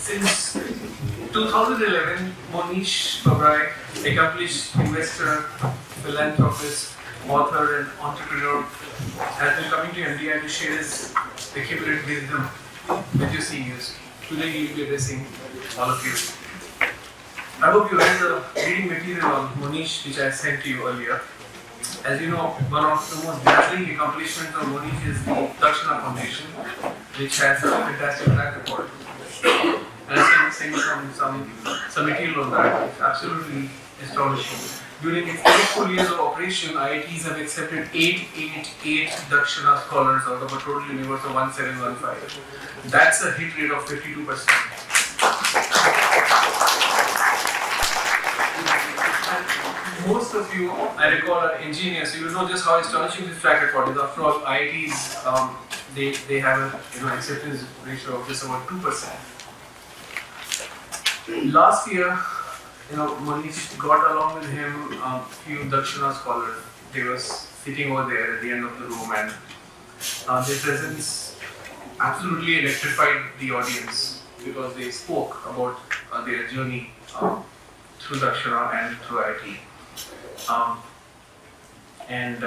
Since 2011, Mohnish Pabrai, accomplished investor, philanthropist, author, and entrepreneur, has been coming to MDI to share his accumulated wisdom with your seniors. Today, he will be addressing all of you. I hope you read the reading material on Mohnish, which I sent to you earlier. As you know, one of the most dazzling accomplishments of Mohnish is the Dakshana Foundation, which has a fantastic track record. And I can send some material on that. It's absolutely astonishing. During its 8 full years of operation, IITs have accepted 888 Dakshana scholars out of a total universe of 1715. That's a hit rate of 52%. Most of you, I recall, are engineers, so you know just how astonishing this track record is. After all, IITs, they have an acceptance ratio of just about 2%. Last year, Mohnish got along with him a few Dakshana scholars. They were sitting over there at the end of the room, and their presence absolutely electrified the audience because they spoke about their journey through Dakshana and through IT. And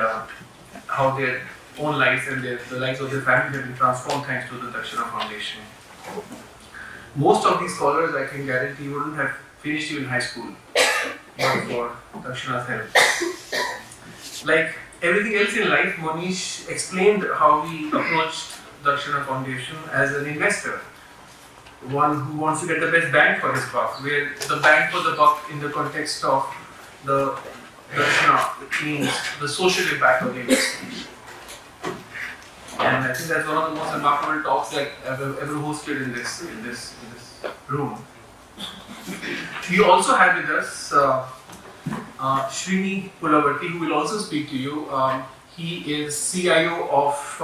how their own lives and the lives of their family have been transformed thanks to the Dakshana Foundation. Most of these scholars, I can guarantee, wouldn't have finished even high school but for Dakshana's help. Like everything else in life, Mohnish explained how he approached Dakshana Foundation as an investor, one who wants to get the best bang for his buck, where the bang for the buck in the context of the Dakshana means the social impact of the investment. And I think that's one of the most remarkable talks that I've ever hosted in this room. We also have with us Srini Pulavarti, who will also speak to you. He is CIO of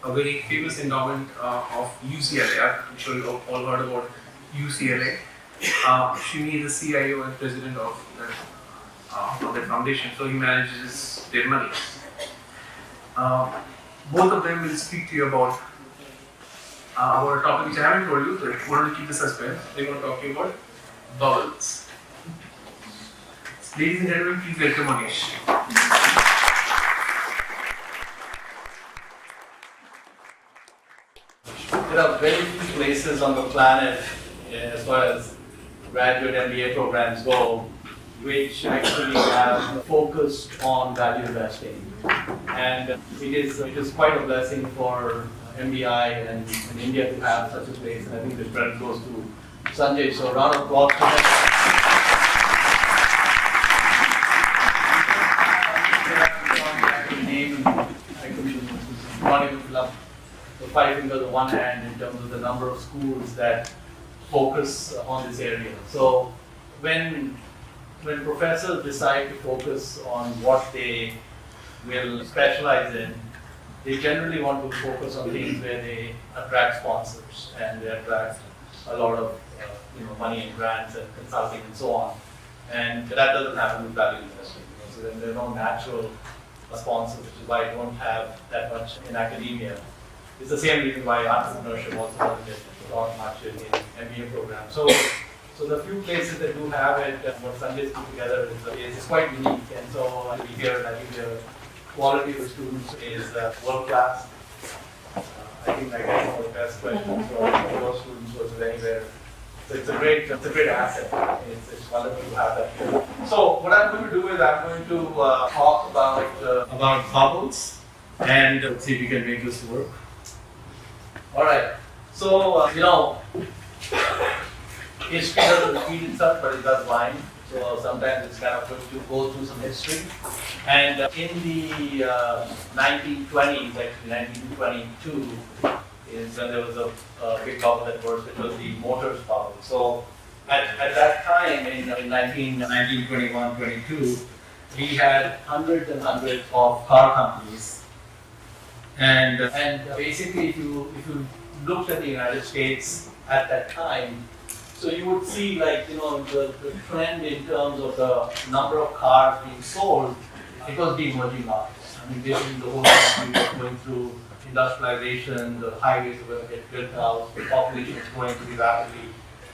a very famous endowment of UCLA. I'm sure you all heard about UCLA. Srini is the CIO and president of that foundation, so he manages their money. Both of them will speak to you about our topic, which I haven't told you, so I wanted to keep the suspense. They're going to talk to you about bubbles. Ladies and gentlemen, please welcome Mohnish. There are very few places on the planet, as far as graduate MBA programs go, which actually have focused on value investing. And it is quite a blessing for MDI and India to have such a place, and I think the credit goes to Sanjay. So round of applause for him. I could not even fill up the 5 fingers on one hand in terms of the number of schools that focus on this area. So when professors decide to focus on what they will specialize in, they generally want to focus on things where they attract sponsors and they attract a lot of money and grants and consulting and so on. And that doesn't happen with value investing. So then there are no natural sponsors, which is why I don't have that much in academia. It's the same reason why entrepreneurship also doesn't get taught much in MBA programs. So the few places that do have it, what Sanjay's put together is quite unique. And so we hear, and I think the quality of the students is world class. I think I get some of the best questions for those students versus anywhere. So it's a great asset. It's wonderful to have that here. So what I'm going to do is I'm going to talk about bubbles and see if we can make this work. All right. So history doesn't repeat itself, but it does rhyme. So sometimes it's kind of good to go through some history. And in the 1920s, actually 1922, is when there was a big bubble that burst, which was the motors bubble. So at that time, in 1921, 22, we had hundreds and hundreds of car companies. And basically, if you looked at the United States at that time, so you would see the trend in terms of the number of cars being sold. It was the emerging markets. I mean, basically the whole country was going through industrialization, the highways were going to get built out, the population was growing pretty rapidly.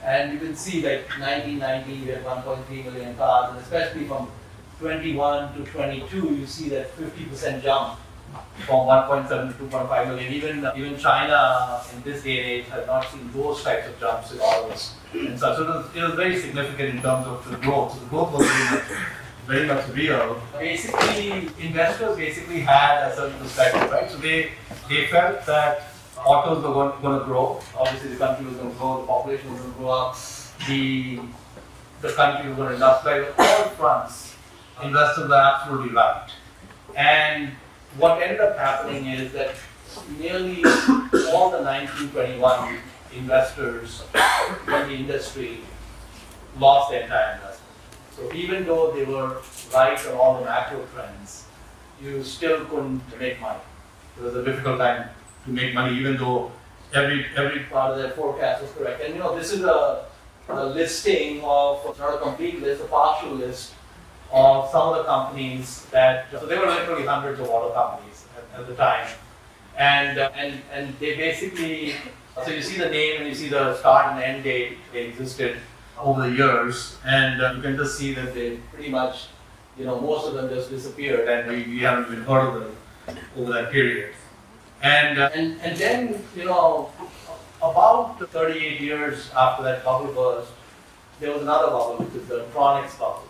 And you can see like 1990 we had 1.3 million cars, and especially from 21 to 22 you see that 50% jump from 1.7 to 2.5 million. Even China in this day and age has not seen those types of jumps in orders. And so it was very significant in terms of the growth. So the growth was very much real. Basically, investors had a certain perspective, right? So they felt that autos were going to grow. Obviously, the country was going to grow, the population was going to grow up, the country was going to industrialize. On all fronts, investors were absolutely right. And what ended up happening is that nearly all the 1921 investors in the industry lost their entire investment. So even though they were right on all the macro trends, you still couldn't make money. It was a difficult time to make money, even though every part of their forecast was correct. And this is a listing of, it's not a complete list, a partial list of some of the companies that, so there were literally hundreds of auto companies at the time. And they basically, so you see the name and you see the start and end date, they existed over the years, and you can just see that they pretty much, most of them just disappeared, and we haven't even heard of them over that period. And then, about 38 years after that bubble burst, there was another bubble, which is the Tronics bubble.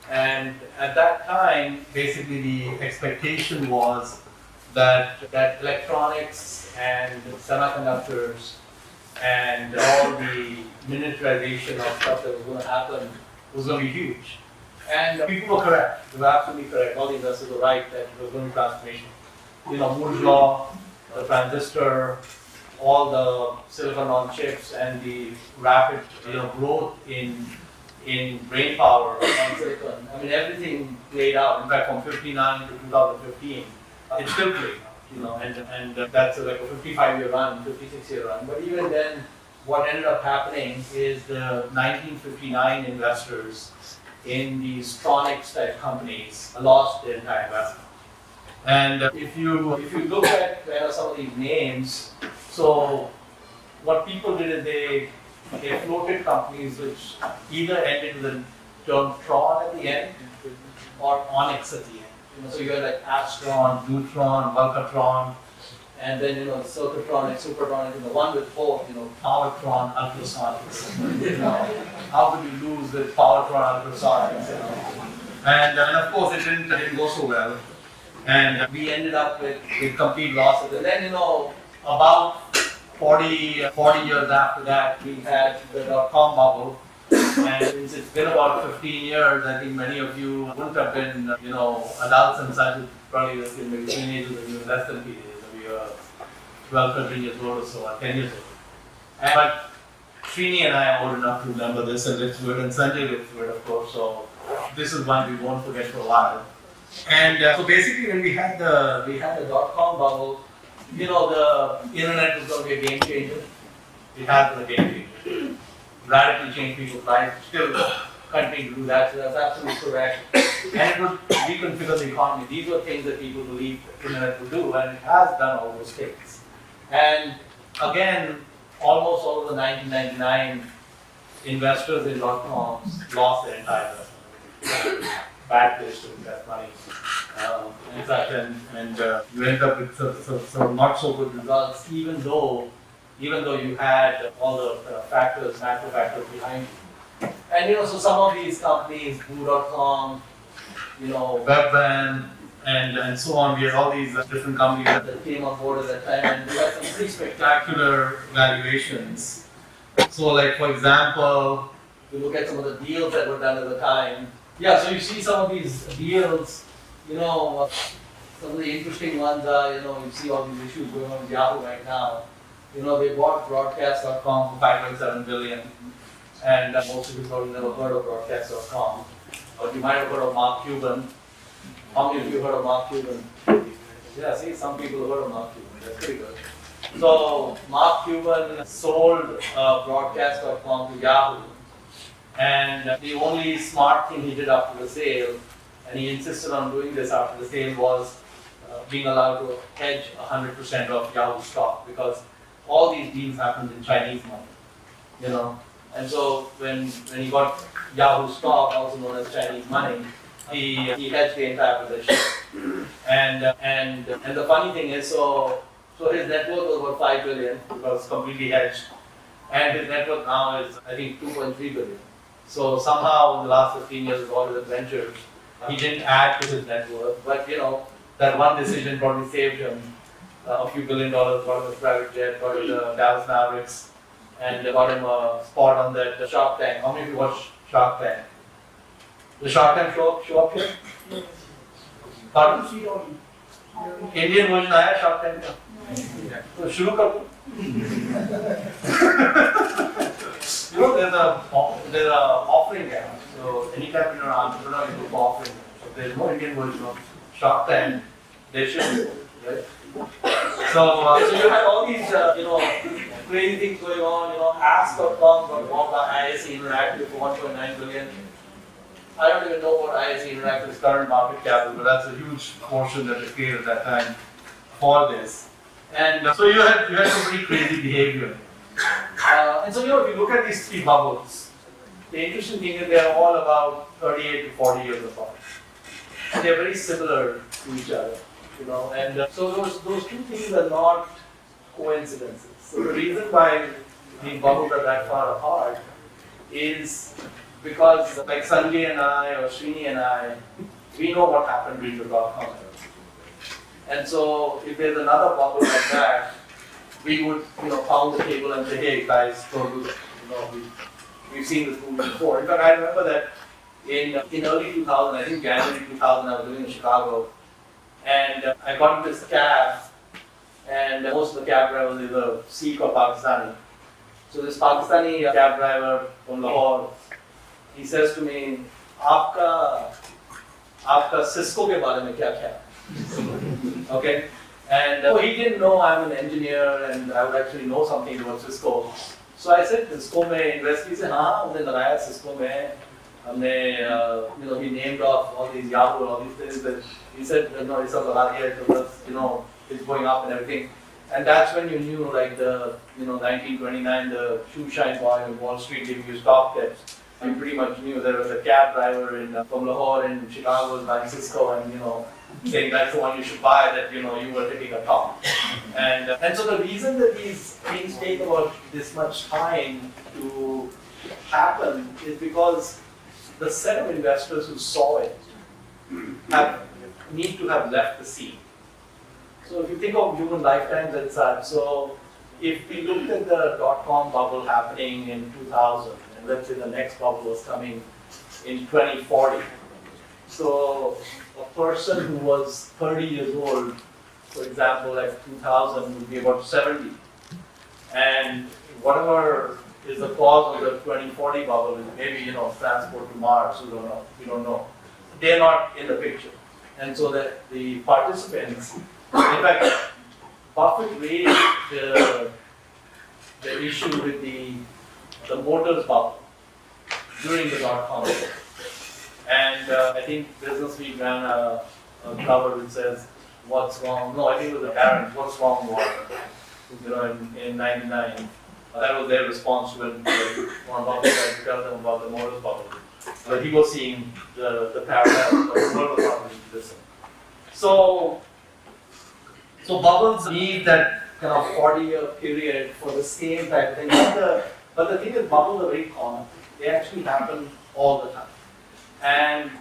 And at that time, basically the expectation was that electronics and semiconductors and all the miniaturization of stuff that was going to happen was going to be huge. And people were correct. They were absolutely correct. All the investors were right that it was going to be transformation. Moore's law, the transistor, all the silicon on chips, and the rapid growth in brain power on silicon. I mean, everything played out. In fact, from 59 to 2015, it still played out. And that's like a 55-year run, 56-year run. But even then, what ended up happening is the 1959 investors in these Tronics type companies lost their entire investment. And if you look at some of these names, so what people did is they floated companies which either ended with the term Tron at the end or Onyx at the end. So you had like Astron, Neutron, Vulcatron, and then Circuitronics, Supertronics, and the one with both, Powertron, Ultrasonics. How could you lose with Powertron, Ultrasonics? And of course it didn't go so well. And we ended up with complete losses. And then, about 40 years after that, we had the dot-com bubble. And since it's been about 15 years, I think many of you wouldn't have been, adults and such, probably maybe teenagers or even less than teenagers. We were 12, 13 years old or so, or 10 years old. But Srini and I are old enough to remember this, and Richard and Sanjay Richard, of course. So this is one we won't forget for a while. And so basically, when we had the dot-com bubble, the internet was going to be a game changer. It has been a game changer. Radically changed people's lives. Still continuing to do that. So that's absolutely correct. And it would reconfigure the economy. These were things that people believed the internet would do, and it has done all those things. And again, almost all of the 1999 investors in dot-coms lost their entire investment. Bad place to invest money. In fact, and you end up with some not so good results, even though you had all the macro factors behind you. And so some of these companies, Boo.com, Webvan, and so on, we had all these different companies that came on board at that time, and we had some pretty spectacular valuations. So, like for example, you look at some of the deals that were done at the time. Yeah, so you see some of these deals, some of the interesting ones are, you see all these issues going on with Yahoo right now. They bought broadcast.com for $5.7 billion, and most of you probably never heard of broadcast.com. But you might have heard of Mark Cuban. How many of you heard of Mark Cuban? Yeah, see, some people have heard of Mark Cuban. That's pretty good. So, Mark Cuban sold broadcast.com to Yahoo. And the only smart thing he did after the sale, and he insisted on doing this after the sale, was being allowed to hedge 100% of Yahoo stock, because all these deals happened in Chinese money. And so when he got Yahoo stock, also known as Chinese money, he hedged the entire position. And the funny thing is, so his net worth was about 5 billion, it was completely hedged. And his net worth now is, I think, 2.3 billion. So somehow in the last 15 years with all his adventures, he didn't add to his net worth. But that one decision probably saved him a few $1 billion, got him a private jet, got him the Dallas Mavericks, and got him a spot on that Shark Tank. How many of you watch Shark Tank? The Shark Tank show up here? Pardon? Indian version आया Shark Tank का? तो शुरू कर दो. There's a offering there. So anytime you're an entrepreneur, you look for offering. So there's no Indian version of Shark Tank. There should be, right? So you have all these crazy things going on. Ask.com got bought by ISE Interactive for 1.9 billion. I don't even know what ISE Interactive's current market cap is, but that's a huge portion that they paid at that time for this. And so you had some pretty crazy behavior. And so if you look at these three bubbles, the interesting thing is they're all about 38 to 40 years apart. And they're very similar to each other. And so those two things are not coincidences. So the reason why the bubbles are that far apart is because like Sanjay and I or Srini and I, we know what happened during the dot-com era. And so if there's another bubble like that, we would pound the table and say, hey guys, we've seen this movie before. In fact, I remember that in early 2000, I think January 2000, I was living in Chicago. And I got into this cab, and most of the cab drivers is a Sikh or Pakistani. So this Pakistani cab driver from Lahore, he says to me, "आपका Cisco के बारे में क्या ख्याल?" Okay, and he didn't know I'm an engineer and I would actually know something about Cisco. So I said, "Cisco में invest से हाँ, हमने लगाया Cisco में, हमने he named off all these Yahoo, all these things that." He said, no, it's all here, it's going up and everything. And that's when you knew, like 1929, the shoe shine boy in Wall Street giving you stock tips. You pretty much knew there was a cab driver from Lahore in Chicago was buying Cisco and, saying that's the one you should buy, that, you were hitting a top. And so the reason that these things take about this much time to happen is because the set of investors who saw it need to have left the scene. So if you think of human lifetimes and such, so if we looked at the dot-com bubble happening in 2000, and let's say the next bubble was coming in 2040, so a person who was 30 years old, for example, at 2000 would be about 70. And whatever is the cause of the 2040 bubble is maybe, transport to Mars, we don't know. They're not in the picture. And so that the participants, in fact, Buffett raised the issue with the motors bubble during the dot-com bubble. And I think Business Week ran a cover which says, "What's wrong?" No, I think it was the parents, "What's wrong, Warren?" In '99. That was their response when Warren Buffett tried to tell them about the motors bubble. But he was seeing the parallel, the world was not really this. So bubbles need that kind of 40-year period for the same type of thing. But the thing is, bubbles are very common. They actually happen all the time. And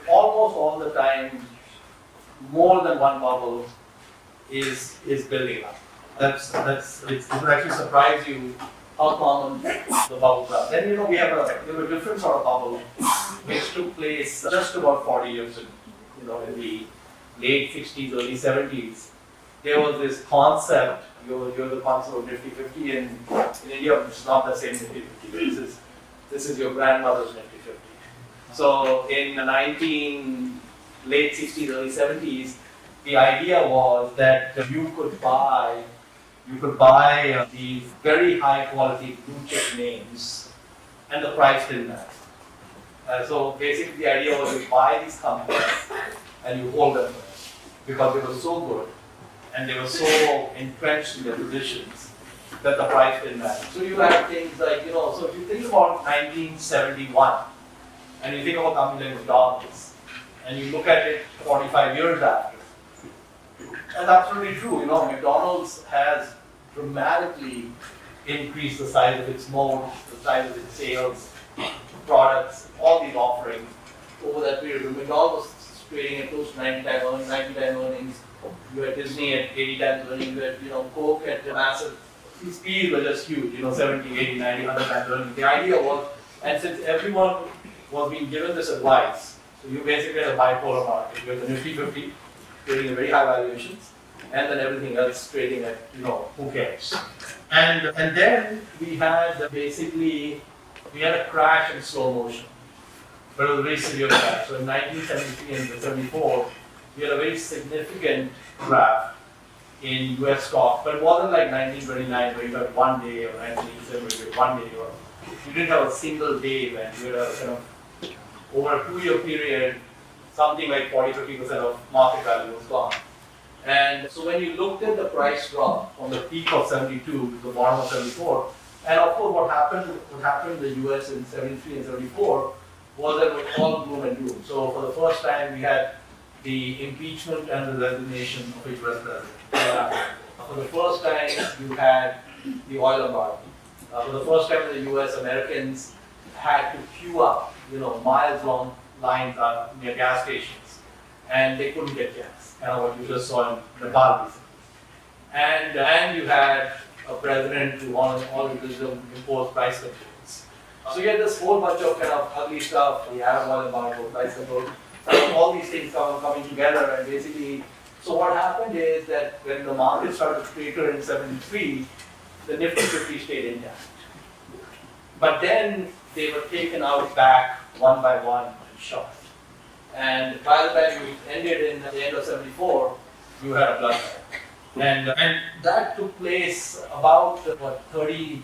almost all the time, more than one bubble is building up. It will actually surprise you how common the bubbles are. Then we have a different sort of bubble which took place just about 40 years ago. In the late 60s, early 70s, there was this concept. You have the concept of Nifty-Fifty in India, which is not the same Nifty-Fifty. This is your grandmother's Nifty-Fifty. So in the late 60s, early 70s, the idea was that you could buy these very high quality blue chip names and the price didn't matter. So basically the idea was you buy these companies and you hold them because they were so good and they were so entrenched in their positions that the price didn't matter. So you have things like, so if you think about 1971, and you think of a company like McDonald's, and you look at it 45 years after, that's absolutely true. McDonald's has dramatically increased the size of its moat, the size of its sales, products, all these offerings over that period. When McDonald's was trading at close to 90 times earnings, you had Disney at 80 times earnings, you had Coke at massive, these P's were just huge, 70, 80, 90, 100 times earnings. The idea was, and since everyone was being given this advice, so you basically had a bipolar market. You had the Nifty-Fifty trading at very high valuations, and then everything else trading at, who cares. And then we had a crash in slow motion, but it was a very severe crash. So in 1973 and 74, we had a very significant crash in US stocks, but it wasn't like 1929 where you had one day, or 1987 where you had one day, or you didn't have a single day when you had a kind of, over a 2-year period, something like 40-50% of market value was gone. And so when you looked at the price drop from the peak of 72 to the bottom of 74, and of course what happened in the US in 73 and 74 was that it was all gloom and doom. So for the first time we had the impeachment and the resignation of a US president. For the first time you had the oil embargo. For the first time in the US, Americans had to queue up, miles long lines near gas stations, and they couldn't get gas. Kind of what you just saw in Nepal recently. And you had a president who wanted all of this to impose price controls. So you had this whole bunch of kind of ugly stuff, the Arab oil embargo, price control, all these things coming together, and basically, so what happened is that when the market started to crater in 73, the Nifty-Fifty stayed intact. But then they were taken out back one by one and shot. And by the time you ended in the end of 74, you had a bloodbath. And that took place about 38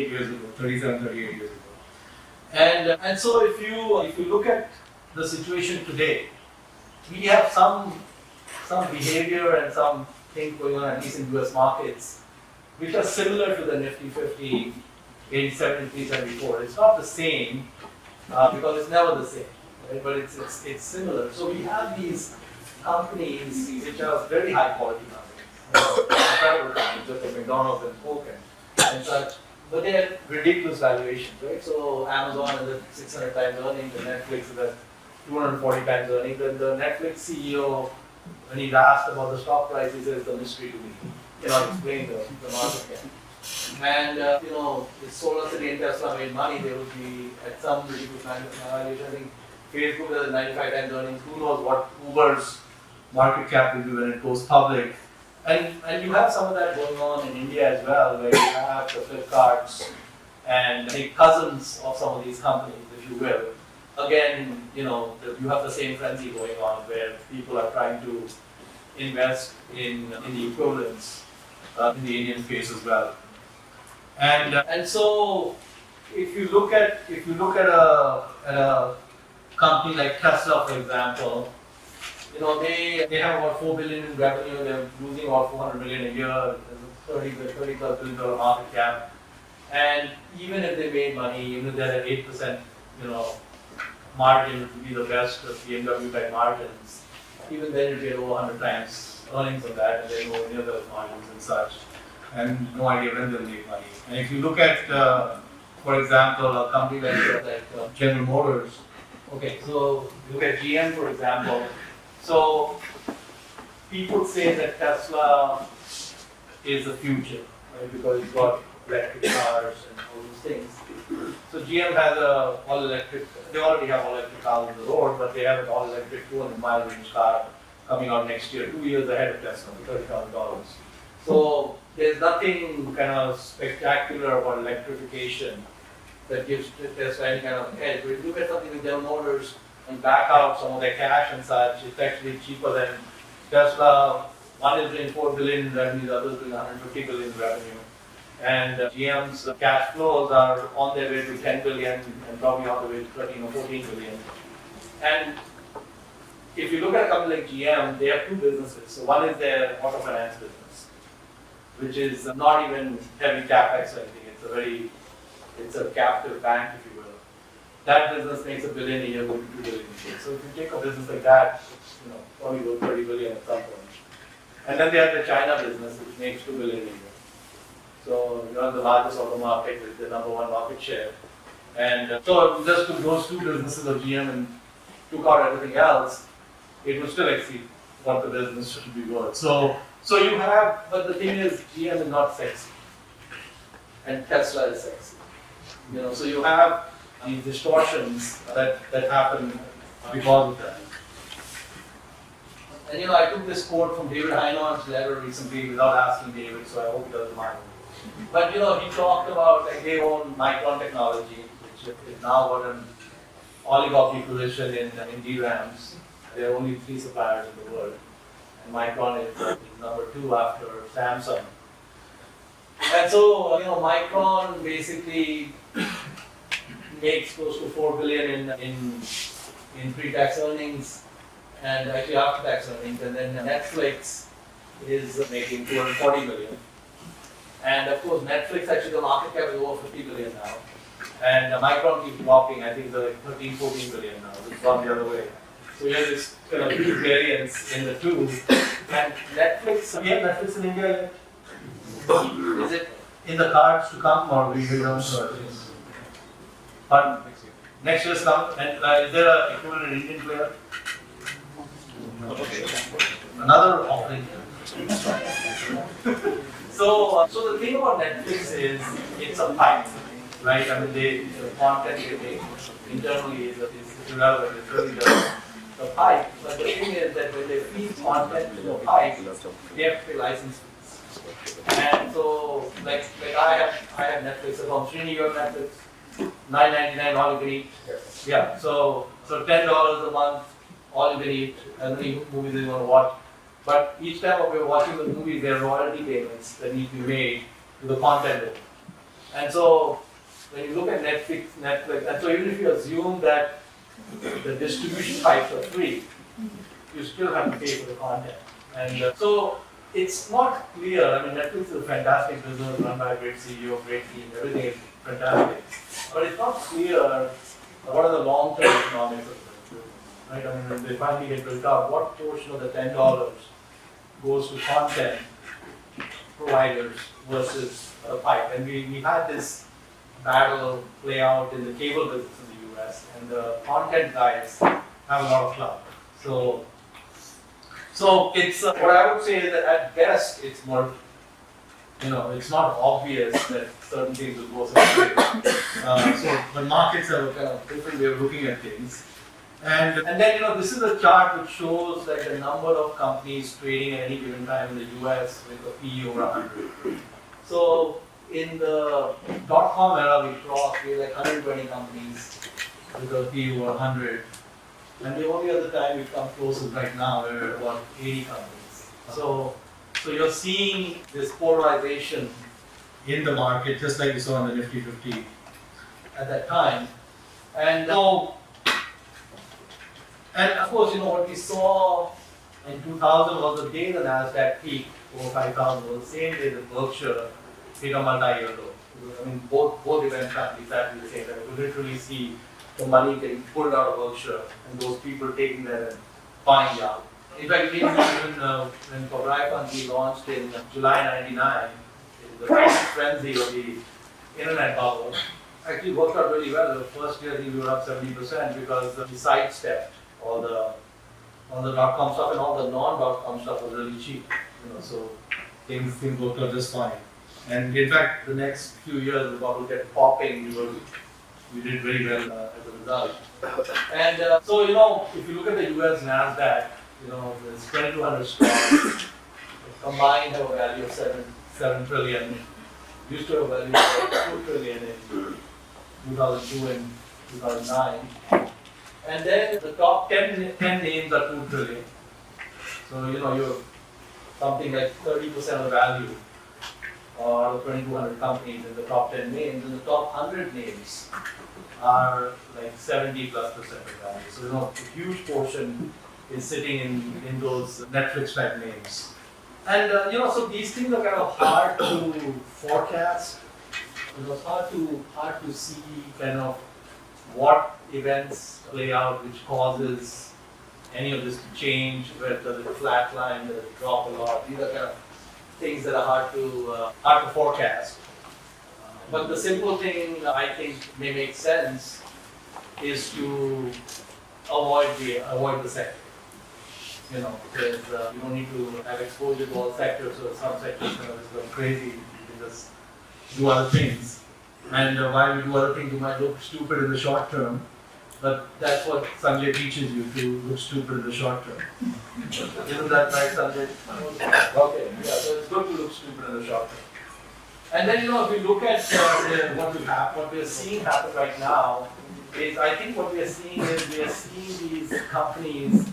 years ago, 37, 38 years ago. And so if you look at the situation today, we have some behavior and some things going on, at least in US markets, which are similar to the Nifty-Fifty in 73, 74. It's not the same because it's never the same, right? But it's similar. So we have these companies which are very high quality companies, incredible companies, just like McDonald's and Coke and such, but they're ridiculous valuations, right? So Amazon is at 600 times earnings, and Netflix is at 240 times earnings. And the Netflix CEO, when he's asked about the stock price, he says it's a mystery to me. Cannot explain the market cap. And if SolarCity and Tesla made money, they would be at some ridiculous valuation. I think Facebook has 95 times earnings. Who knows what Uber's market cap will be when it goes public. And you have some of that going on in India as well, where you have the Flipkarts and the cousins of some of these companies, if you will. Again, you have the same frenzy going on where people are trying to invest in the equivalents in the Indian space as well. And so if you look at a company like Tesla, for example, they have about 4 billion in revenue. They're losing about 400 million a year. There's a $30+ billion market cap. And even if they made money, even if they're at 8%, margin, which would be the best of BMW type margins, even then you get over 100 times earnings on that, and they go near those margins and such, and no idea when they'll make money. And if you look at, for example, a company like General Motors, okay, so look at GM, for example. So people say that Tesla is the future, right? Because it's got electric cars and all those things. So GM has a all-electric, they already have all-electric cars on the road, but they have an all-electric 200-mile range car coming out next year, 2 years ahead of Tesla, for $30,000. So there's nothing kind of spectacular about electrification that gives Tesla any kind of edge. But if you look at something like General Motors and back out some of their cash and such, it's actually cheaper than Tesla. One is doing 4 billion in revenue, the other is doing 150 billion in revenue. And GM's cash flows are on their way to 10 billion and probably on the way to 13 or 14 billion. And if you look at a company like GM, they have two businesses. So one is their auto finance business. which is not even heavy capex or anything. It's a captive bank, if you will. That business makes $1 billion a year, going to $2 billion a year. So if you take a business like that, probably go 30 billion at some point. And then they have the China business, which makes $2 billion a year. So you're the largest auto market with the number one market share. And so just took those two businesses of GM and took out everything else, it would still exceed what the business should be worth. So you have, but the thing is, GM is not sexy, and Tesla is sexy. So you have these distortions that happen because of that. And I took this quote from David Heinon's letter recently without asking David, so I hope he doesn't mind. But he talked about they own Micron technology, which is now got an oligopoly position in DRAMs. There are only 3 suppliers in the world, and Micron is number 2 after Samsung. And so Micron basically makes close to $4 billion in pre-tax earnings, and actually after-tax earnings, and then Netflix is making $240 million. And of course, Netflix, actually the market cap is over $50 billion now. And Micron keeps dropping, I think it's like 13, 14 billion now. It's gone the other way. So you have this kind of huge variance in the two. And Netflix, we have Netflix in India yet? Is it in the cards to come, or we don't know? But next year is come. And is there an equivalent Indian player? Another offering. So the thing about Netflix is it's a pipe, right? I mean, the content they make internally is irrelevant. It's really the pipe. But the thing is that when they feed content to the pipe, they have to pay license fees. And so, like I have Netflix account. Srini, you have Netflix. $9.99 all you can eat. Yes. Yeah. So $10 a month, all you can eat, and any movies that you want to watch. But each time we're watching the movie, there are royalty payments that need to be made to the content owner. And so when you look at Netflix, and so even if you assume that the distribution pipes are free, you still have to pay for the content. And so it's not clear. I mean, Netflix is a fantastic business run by a great CEO, great team, everything is fantastic. But it's not clear what are the long-term economics of the business. Right? I mean, when they finally get built out, what portion of the $10 goes to content providers versus a pipe. And we had this battle play out in the cable business in the US, and the content guys have a lot of clout. So it's what I would say is that at best it's more, it's not obvious that certain things will go certain ways. So the markets have a kind of different way of looking at things. And then, this is a chart which shows like the number of companies trading at any given time in the US with a PE over 100. So in the .com era, we had like 120 companies with a PE over 100. And the only other time we've come close is right now, where we're about 80 companies. So you're seeing this polarization in the market, just like you saw in the Nifty-Fifty at that time. And of course, what we saw in 2000 was the day the Nasdaq peaked over 5,000 was the same day that Berkshire hit a multi-year low. I mean, both events happened exactly the same time. We literally see the money getting pulled out of Berkshire and those people taking that and buying out. In fact, even when Pabrai Fund launched in July '99, the frenzy of the internet bubble, actually worked out really well. The first year, I think we were up 70% because we sidestepped all the .com stuff, and all the non-.com stuff was really cheap. So things worked out just fine. And in fact, the next few years, the bubble kept popping. We did very well as a result. And so if you look at the US Nasdaq, there's 2,200 stocks. Combined have a value of 7 trillion. Used to have a value of 2 trillion in 2002 and 2009. And then the top 10 names are 2 trillion. So you're something like 30% of the value out of 2,200 companies in the top 10 names, and the top 100 names are like 70+% of value. So a huge portion is sitting in those Netflix type names. And so these things are kind of hard to forecast. It's hard to see kind of what events play out which causes any of this to change, whether it flatline, whether it drop a lot. These are kind of things that are hard to forecast. But the simple thing I think may make sense is to avoid the sector. Because you don't need to have exposure to all sectors, or some sectors is going crazy. You can just do other things. And while you do other things, you might look stupid in the short term. But that's what Sanjay teaches you, to look stupid in the short term. Isn't that right, Sanjay? Okay, yeah, so it's good to look stupid in the short term. And then, if we look at what we are seeing happen right now, is I think what we are seeing these companies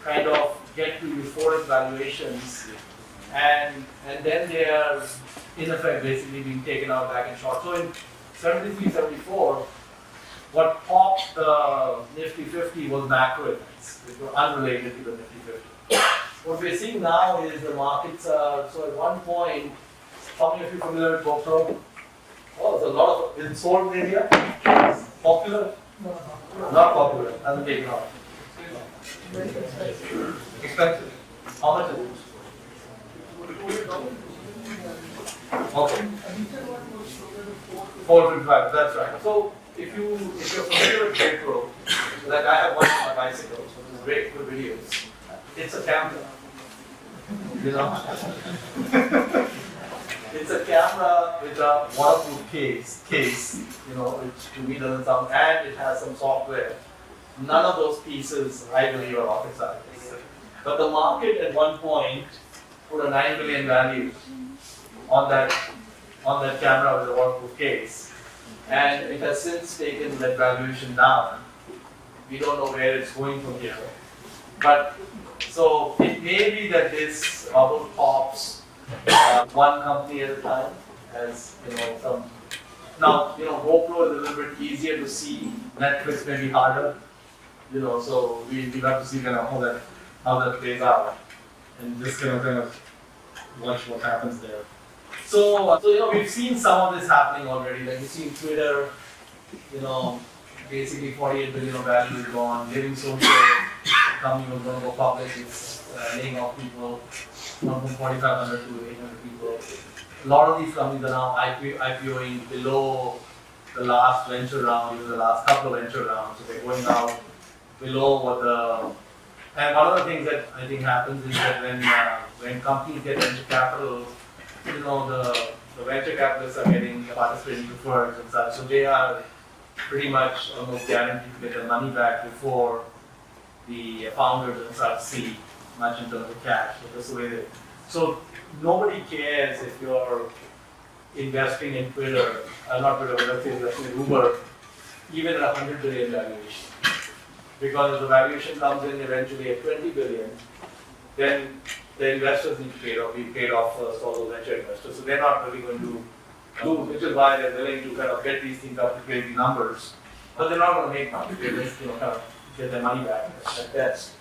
kind of get to euphoric valuations, and then they are, in effect, basically being taken out back in short. So in 73, 74, what popped the Nifty-Fifty was macro events, which were unrelated to the Nifty-Fifty. What we're seeing now is the markets are, so at one point, how many of you familiar with GoPro? Oh, there's a lot of, is it sold in India? Popular? Not popular, hasn't taken off. Expensive. How much is it? Okay. 425, that's right. So if you're familiar with GoPro, like I have one on my bicycle, which is great for videos. It's a camera. It's a camera with a waterproof case, which to me doesn't sound, and it has some software. None of those pieces, I believe, are rocket science. But the market at one point put a 9 billion value on that camera with a waterproof case, and it has since taken that valuation down. We don't know where it's going from here. But so it may be that this bubble pops one company at a time, as some. Now, GoPro is a little bit easier to see. Netflix may be harder. So we have to see kind of how that plays out, and just kind of watch what happens there. So we've seen some of this happening already. Like you've seen Twitter, basically 48 billion of value is gone. Living Social, company was going to go public, it's laying off people, from 4,500 to 800 people. A lot of these companies are now IPOing below the last venture round, even the last couple of venture rounds. So they're going out below what and one of the things that I think happens is that when companies get venture capital, the venture capitalists are getting participating preferreds and such, so they are pretty much almost guaranteed to get their money back before the founders and such see much in terms of cash. So that's the way they. So nobody cares if you're investing in Twitter, not Twitter, but let's say investing in Uber, even at 100 billion valuation. Because if the valuation comes in eventually at 20 billion, then the investors need to be paid off first, all those venture investors. So they're not really going to lose, which is why they're willing to kind of get these things up to crazy numbers. But they're not going to make money, they're just kind of get their money back at best.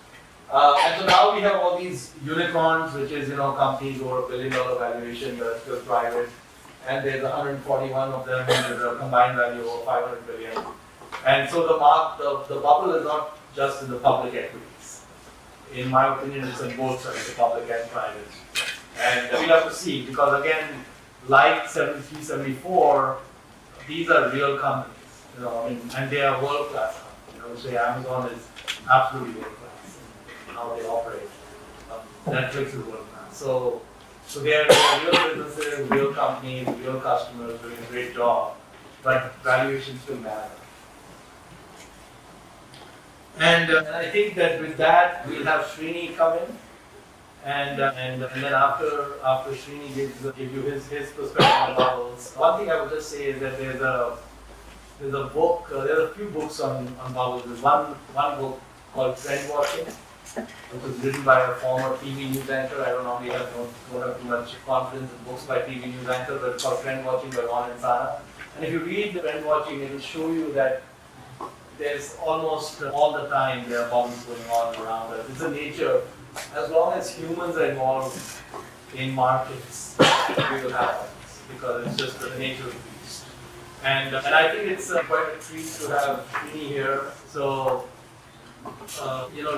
And so now we have all these unicorns, which is companies over $1 billion valuation that are still private, and there's 141 of them with a combined value of 500 billion. And so the bubble is not just in the public equities. In my opinion, it's on both sides, the public and private. And we'll have to see, because again, like 73, 74, these are real companies, and they are world-class companies. Say Amazon is absolutely world-class in how they operate. Netflix is world-class. So they are real businesses, real companies, real customers doing a great job, but valuations still matter. And I think that with that, we'll have Srini come in, and then after Srini give you his perspective on bubbles. One thing I would just say is that there's a book, there are a few books on bubbles. There's one book called Trend Watching, which was written by a former TV news anchor. I don't normally don't have too much confidence in books by TV news anchors, but it's called Trend Watching by Anand and Sana. And if you read the Trend Watching, it will show you that there's almost all the time there are bubbles going on around us. It's a nature. As long as humans are involved, in markets, we will have this because it's just the nature of the beast. And I think it's quite a treat to have Srini here. So,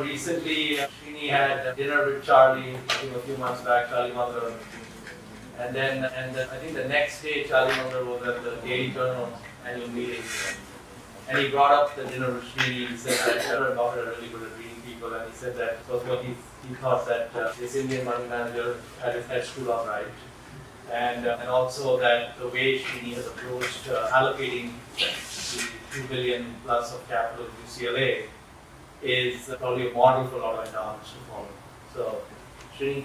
recently Srini had dinner with Charlie, I think a few months back, Charlie Munger. And then I think the next day Charlie Munger was at the Daily Journal annual meeting. And he brought up the dinner with Srini. He said that Trevor and Munger are really good at reading people. And he said that was what he thought that this Indian money manager had his head screwed on right. And also that the way Srini has approached allocating the $2 billion plus of capital to UCLA is probably a model for a lot of endowments to follow. So, Srini.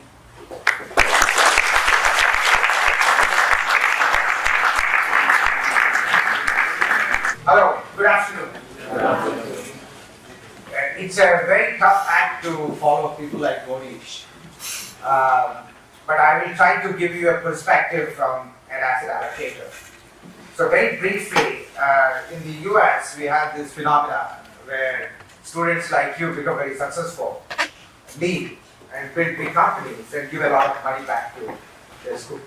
Hello, good afternoon. It's a very tough act to follow people like Mohnish. But I will try to give you a perspective from an asset allocator. So very briefly, in the US, we have this phenomenon where students like you become very successful, leave and build big companies and give a lot of money back to their schools.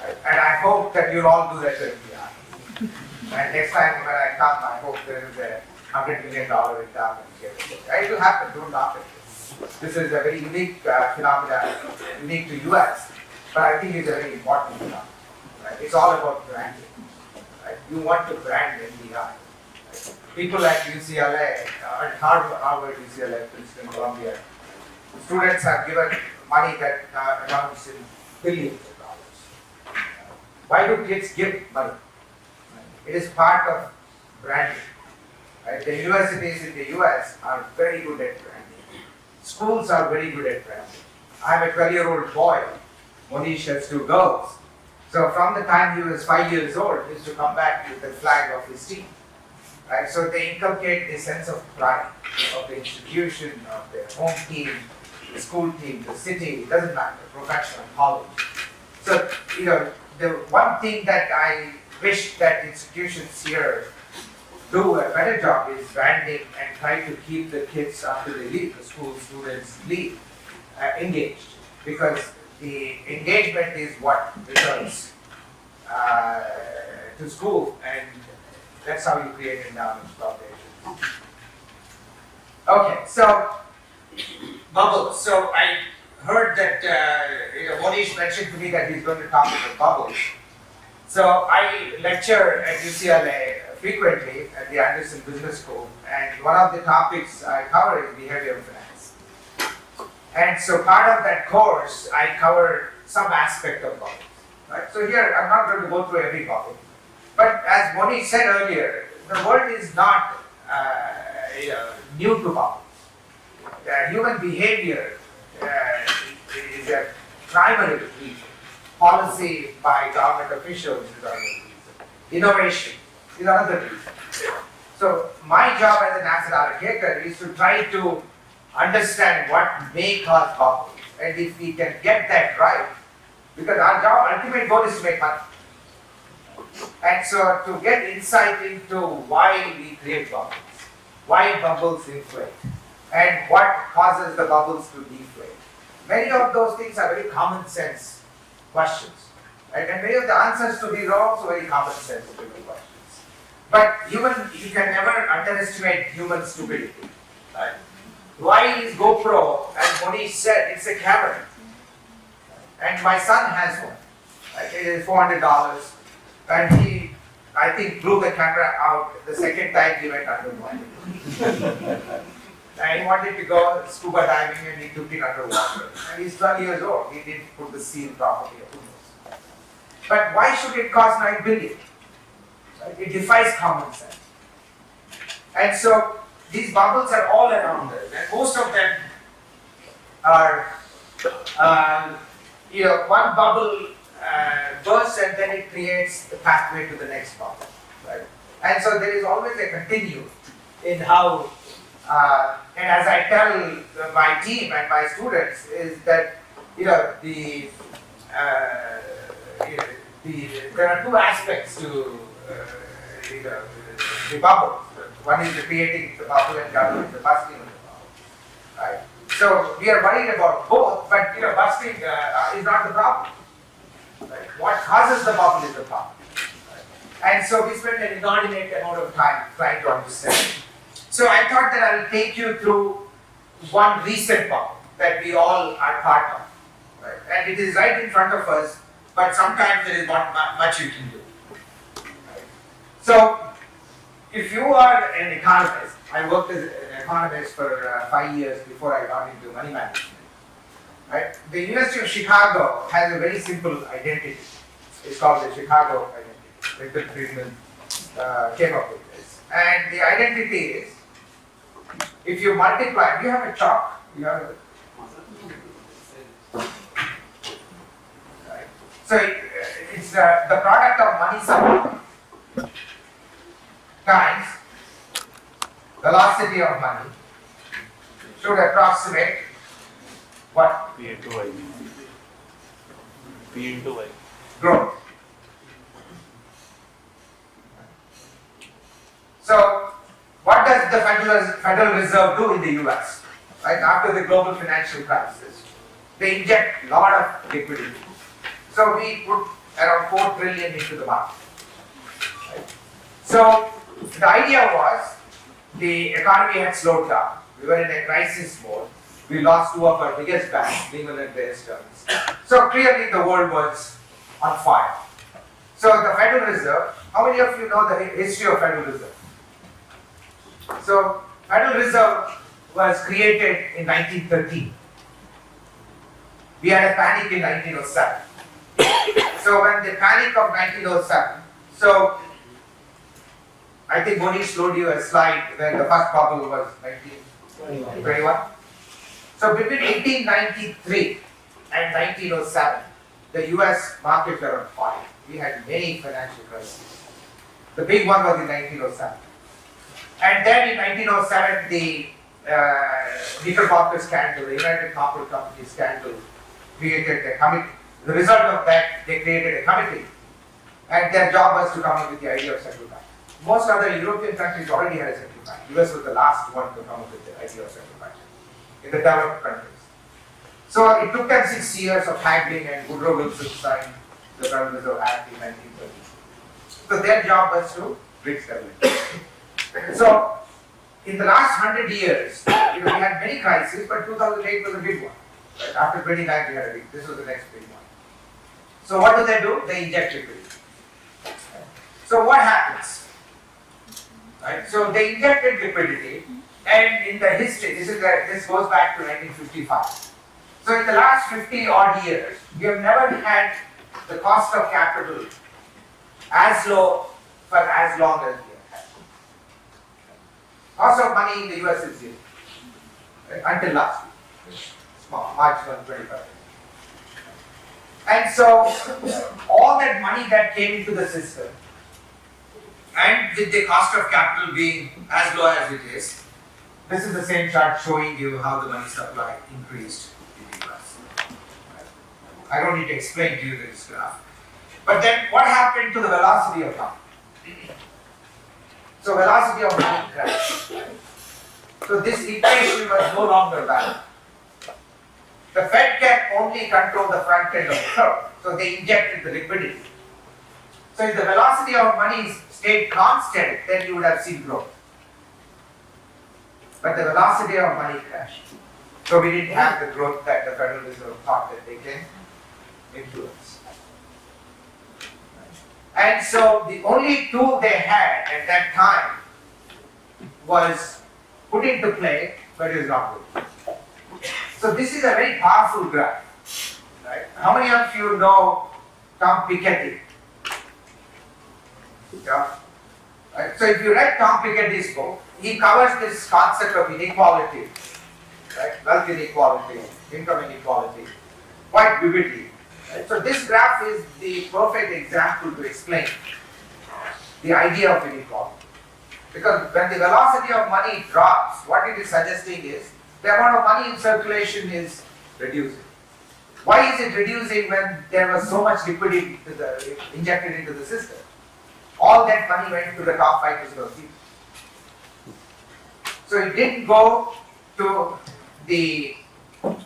And I hope that you'll all do that to MDI. And next time when I come, I hope there is a $100 million endowment here. It will happen, don't laugh at this. This is a very unique phenomenon, unique to US, but I think it's a very important phenomenon. Right? It's all about branding. Right? You want to brand MDI. Right? People at UCLA, at Harvard, UCLA, Princeton, Columbia, students have given money that amounts in billions of dollars. Why do kids give money? It is part of branding. Right? The universities in the US are very good at branding. Schools are very good at branding. I am a 12-year-old boy. Mohnish has 2 girls. So from the time he was 5 years old, he used to come back with the flag of his team. Right? So they inculcate a sense of pride of the institution, of their home team, the school team, the city, it doesn't matter, professional, college. So, the one thing that I wish that institutions here do a better job is branding and try to keep the kids after they leave, the school students leave, engaged. Because the engagement is what returns to school, and that's how you create endowments foundations. Okay, so bubbles. So I heard that Mohnish mentioned to me that he's going to talk about bubbles. So I lecture at UCLA frequently at the Anderson Business School, and one of the topics I cover is behavioral finance. And so part of that course, I cover some aspect of bubbles. Right? So here, I'm not going to go through every bubble. But as Mohnish said earlier, the world is not new to bubbles. Human behavior is a primary reason. Policy by government officials is another reason. Innovation is another reason. So my job as an asset allocator is to try to understand what may cause bubbles, and if we can get that right, because our job, ultimate goal is to make money. And so to get insight into why we create bubbles, why bubbles inflate, and what causes the bubbles to deflate. Many of those things are very common sense questions. Right? And many of the answers to these are also very common sense questions. But you can never underestimate human stupidity. Right? Why is GoPro, as Mohnish said, it's a camera. And my son has one. Right? It is $400. And he, I think, blew the camera out the second time he went underwater. And he wanted to go scuba diving and he took it underwater. And he's 12 years old. He didn't put the seal properly. But why should it cost $9 billion? Right? It defies common sense. And so these bubbles are all around us. And most of them are, one bubble bursts and then it creates the pathway to the next bubble. Right? And so there is always a continuum in how, and as I tell my team and my students, is that there are 2 aspects to the bubble. One is the creating the bubble and the other is the busting of the bubble. Right? So we are worried about both, but busting is not the problem. Right? What causes the bubble is the problem. Right? And so we spend an inordinate amount of time trying to understand. So I thought that I will take you through one recent bubble that we all are part of. Right? And it is right in front of us, but sometimes there is not much you can do. Right? So if you are an economist, I worked as an economist for 5 years before I got into money management. Right? The University of Chicago has a very simple identity. It's called the Chicago identity. Milton Friedman came up with this. And the identity is, if you multiply, do you have a chalk? You have a, right. So it's the product of money supply times velocity of money should approximate what? P into Y. P into Y. Growth. So, what does the Federal Reserve do in the US? Right after the global financial crisis, they inject a lot of liquidity. So we put around 4 trillion into the market. Right? So the idea was the economy had slowed down. We were in a crisis mode. We lost two of our biggest banks, Lehman and Bear Stearns. So clearly the world was on fire. So the Federal Reserve, how many of you know the history of Federal Reserve? So Federal Reserve was created in 1913. We had a panic in 1907. So when the panic of 1907, so I think Mohnish showed you a slide where the first bubble was 1921. So between 1893 and 1907, the US markets were on fire. We had many financial crises. The big one was in 1907. And then in 1907, the Knickerbocker scandal, the United Copper Company scandal, created a committee. The result of that, they created a committee, and their job was to come up with the idea of central bank. Most other European countries already had a central bank. US was the last one to come up with the idea of central bank in the developed countries. So it took them 6 years of haggling, and Woodrow Wilson signed the Federal Reserve Act in 1930. So their job was to bridge stability. So in the last 100 years, we had many crises, but 2008 was a big one. Right? After 29, we had a big. This was the next big one. So what do? They inject liquidity. So what happens? Right? So they injected liquidity, and in the history, this goes back to 1955. So in the last 50 odd years, we have never had the cost of capital as low for as long as we have had. Cost of money in the US is zero, right? Until last week, small, March 125. And so all that money that came into the system, and with the cost of capital being as low as it is, this is the same chart showing you how the money supply increased in the US. I don't need to explain to you this graph. But then what happened to the velocity of money? So velocity of money crashed. So this equation was no longer valid. The Fed can only control the front end of the curve. So they injected the liquidity. So if the velocity of money stayed constant, then you would have seen growth. But the velocity of money crashed. So we didn't have the growth that the Federal Reserve thought that they can influence. And so the only tool they had at that time was put into play, but it is not good. So this is a very powerful graph. Right? How many of you know Tom Piketty? Yeah. Right? So if you read Tom Piketty's book, he covers this concept of inequality, right? Wealth inequality, income inequality, quite vividly. Right? So this graph is the perfect example to explain the idea of inequality. Because when the velocity of money drops, what it is suggesting is the amount of money in circulation is reducing. Why is it reducing when there was so much liquidity injected into the system? All that money went to the top 5% of people. So it didn't go to the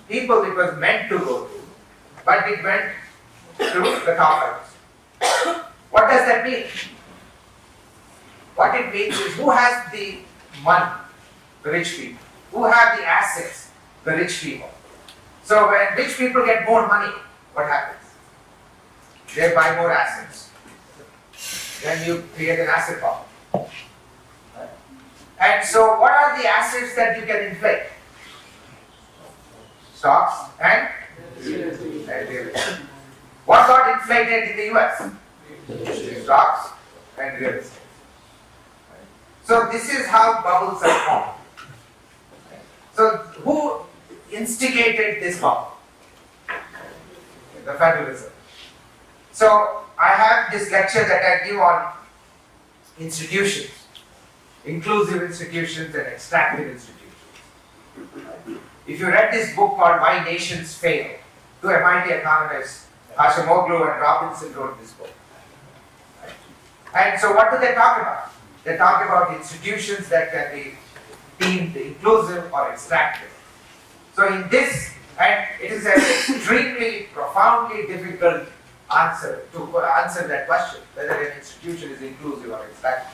people it was meant to go to, but it went to the coffers. What does that mean? What it means is, who has the money? The rich people. Who have the assets? The rich people. So when rich people get more money, what happens? They buy more assets. Then you create an asset bubble. And so what are the assets that you can inflate? Stocks and real estate. What got inflated in the US? Stocks and real estate. So this is how bubbles are formed. So who instigated this bubble? The Federal Reserve. So I have this lecture that I give on institutions, inclusive institutions and extractive institutions. If you read this book called Why Nations Fail, two MIT economists, Hashemoglu and Robinson, wrote this book. And so what do they talk about? They talk about institutions that can be deemed inclusive or extractive. So in this, and it is an extremely, profoundly difficult answer to answer that question, whether an institution is inclusive or extractive.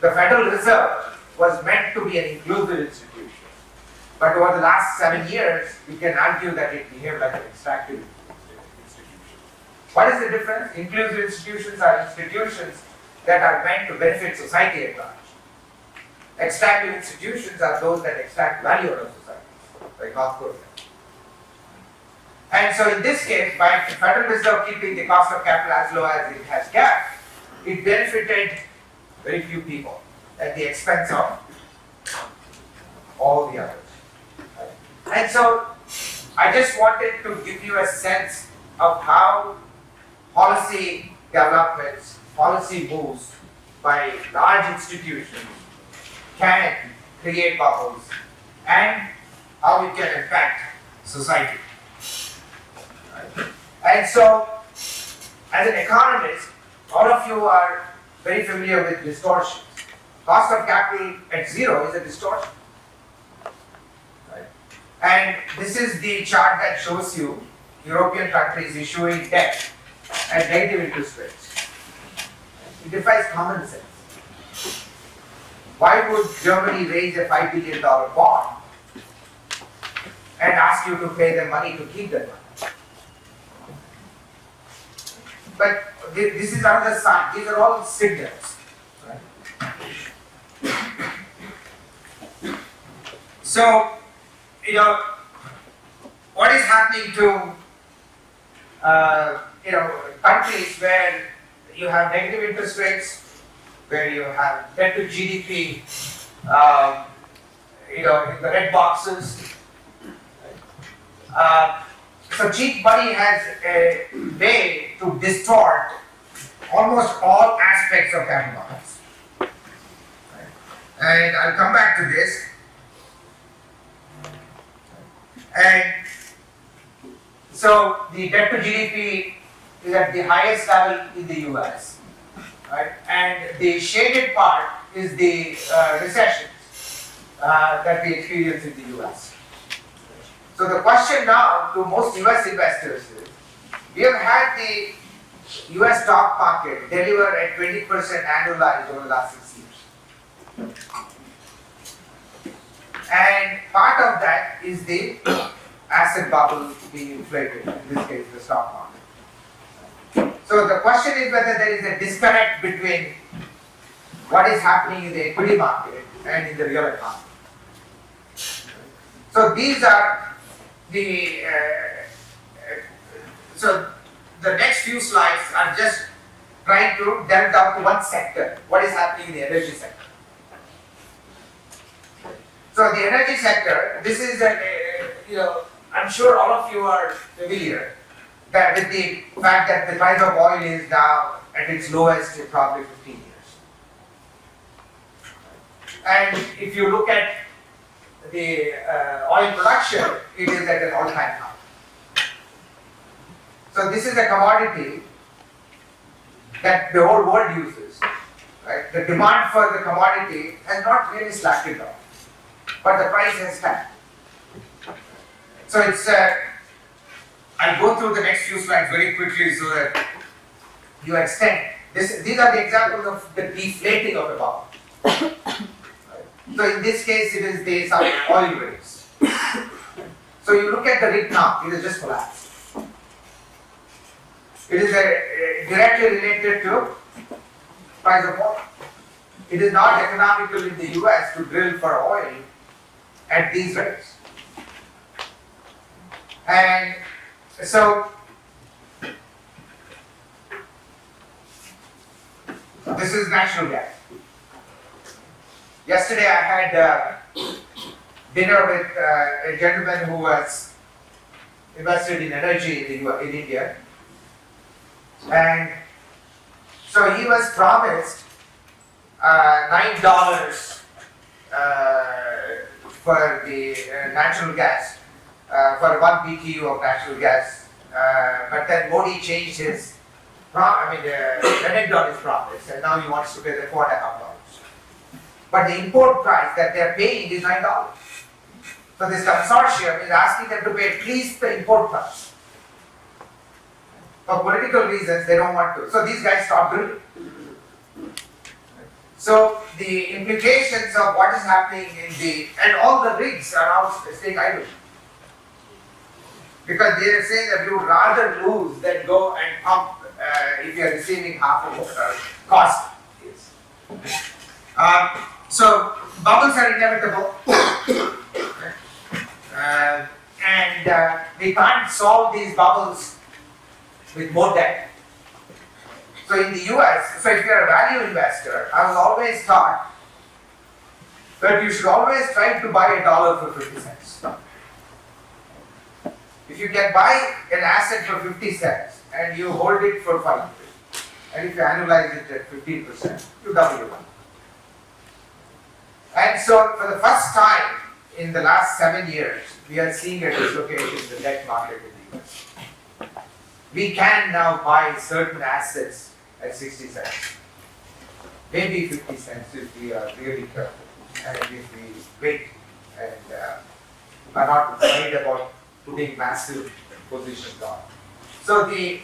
The Federal Reserve was meant to be an inclusive institution. But over the last 7 years, we can argue that it behaved like an extractive institution. What is the difference? Inclusive institutions are institutions that are meant to benefit society at large. Extractive institutions are those that extract value out of society, like North Korea. And so in this case, by the Federal Reserve keeping the cost of capital as low as it has kept, it benefited very few people at the expense of all the others. And so I just wanted to give you a sense of how policy developments, policy moves by large institutions can create bubbles and how it can impact society. And so, as an economist, all of you are very familiar with distortions. Cost of capital at zero is a distortion. Right? And this is the chart that shows you European countries issuing debt at negative interest rates. It defies common sense. Why would Germany raise a $5 billion bond and ask you to pay them money to keep that money? But this is another sign. These are all signals. Right? So, what is happening to countries where you have negative interest rates, where you have debt to GDP, in the red boxes. So cheap money has a way to distort almost all aspects of capital markets. And I'll come back to this. And so the debt to GDP is at the highest level in the US. Right? And the shaded part is the recessions that we experience in the US. So the question now to most US investors is, we have had the US stock market deliver at 20% annualized over the last 6 years. And part of that is the asset bubble being inflated, in this case the stock market. So the question is whether there is a disconnect between what is happening in the equity market and in the real economy. So these are so the next few slides are just trying to delve down to one sector, what is happening in the energy sector. So the energy sector, this is I'm sure all of you are familiar that with the fact that the price of oil is now at its lowest in probably 15 years. And if you look at the oil production, it is at an all-time high. So this is a commodity that the whole world uses. Right? The demand for the commodity has not really slacked off, but the price has slacked. So it's, I'll go through the next few slides very quickly so that you extend. These are the examples of the deflating of a bubble. So in this case, it is the some oil rigs. So you look at the rig now, it is just collapsed. It is directly related to price of oil. It is not economical in the US to drill for oil at these rates. And so this is natural gas. Yesterday I had dinner with a gentleman who was invested in energy in India, and so he was promised $9 for the natural gas, for 1 BTU of natural gas, but then Modi changed his, reneged on his promise, and now he wants to pay the $4.5. But the import price that they are paying is $9. So this consortium is asking them to pay at least the import price. For political reasons, they don't want to. So these guys stop drilling. So the implications of what is happening and all the rigs are now staying idle. Because they are saying that you would rather lose than go and pump if you are receiving half of what cost is. So bubbles are inevitable. And we can't solve these bubbles with more debt. So in the US, so if you're a value investor, I was always taught that you should always try to buy $1 for 50 cents. If you can buy an asset for 50 cents and you hold it for 5 years, and if you annualize it at 15%, you double your money. And so for the first time in the last 7 years, we are seeing a dislocation in the debt market in the US. We can now buy certain assets at 60 cents, maybe 50 cents if we are really careful, and if we wait and are not worried about putting massive positions on. So the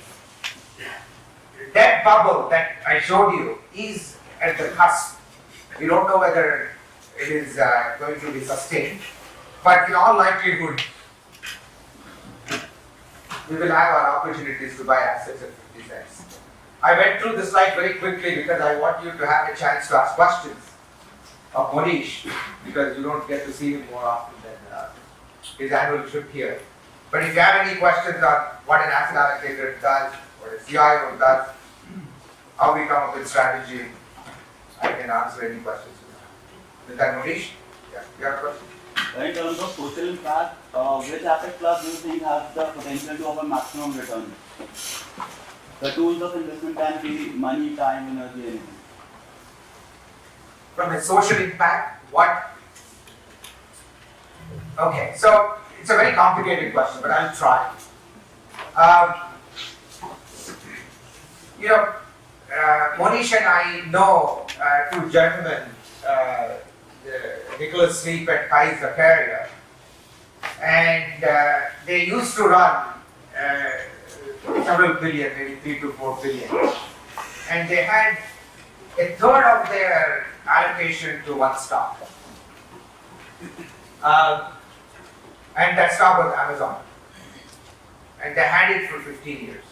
debt bubble that I showed you is at the cusp. We don't know whether it is going to be sustained, but in all likelihood, we will have our opportunities to buy assets at 50 cents. I went through this slide very quickly because I want you to have a chance to ask questions of Mohnish, because you don't get to see him more often than his annual trip here. But if you have any questions on what an asset allocator does, what a CIO does, how we come up with strategy, I can answer any questions you have. Is that Mohnish? Yeah, you have a question? In terms of social impact, which asset class do you think has the potential to offer maximum return? The tools of investment can be money, time, energy, anything. From a social impact, what? Okay, so it's a very complicated question, but I'll try. Mohnish and I know two gentlemen, Nicholas Sleep and Kai Zakaria, and they used to run several billion, maybe 3 to 4 billion, and they had a third of their allocation to one stock, and that stock was Amazon, and they had it for 15 years.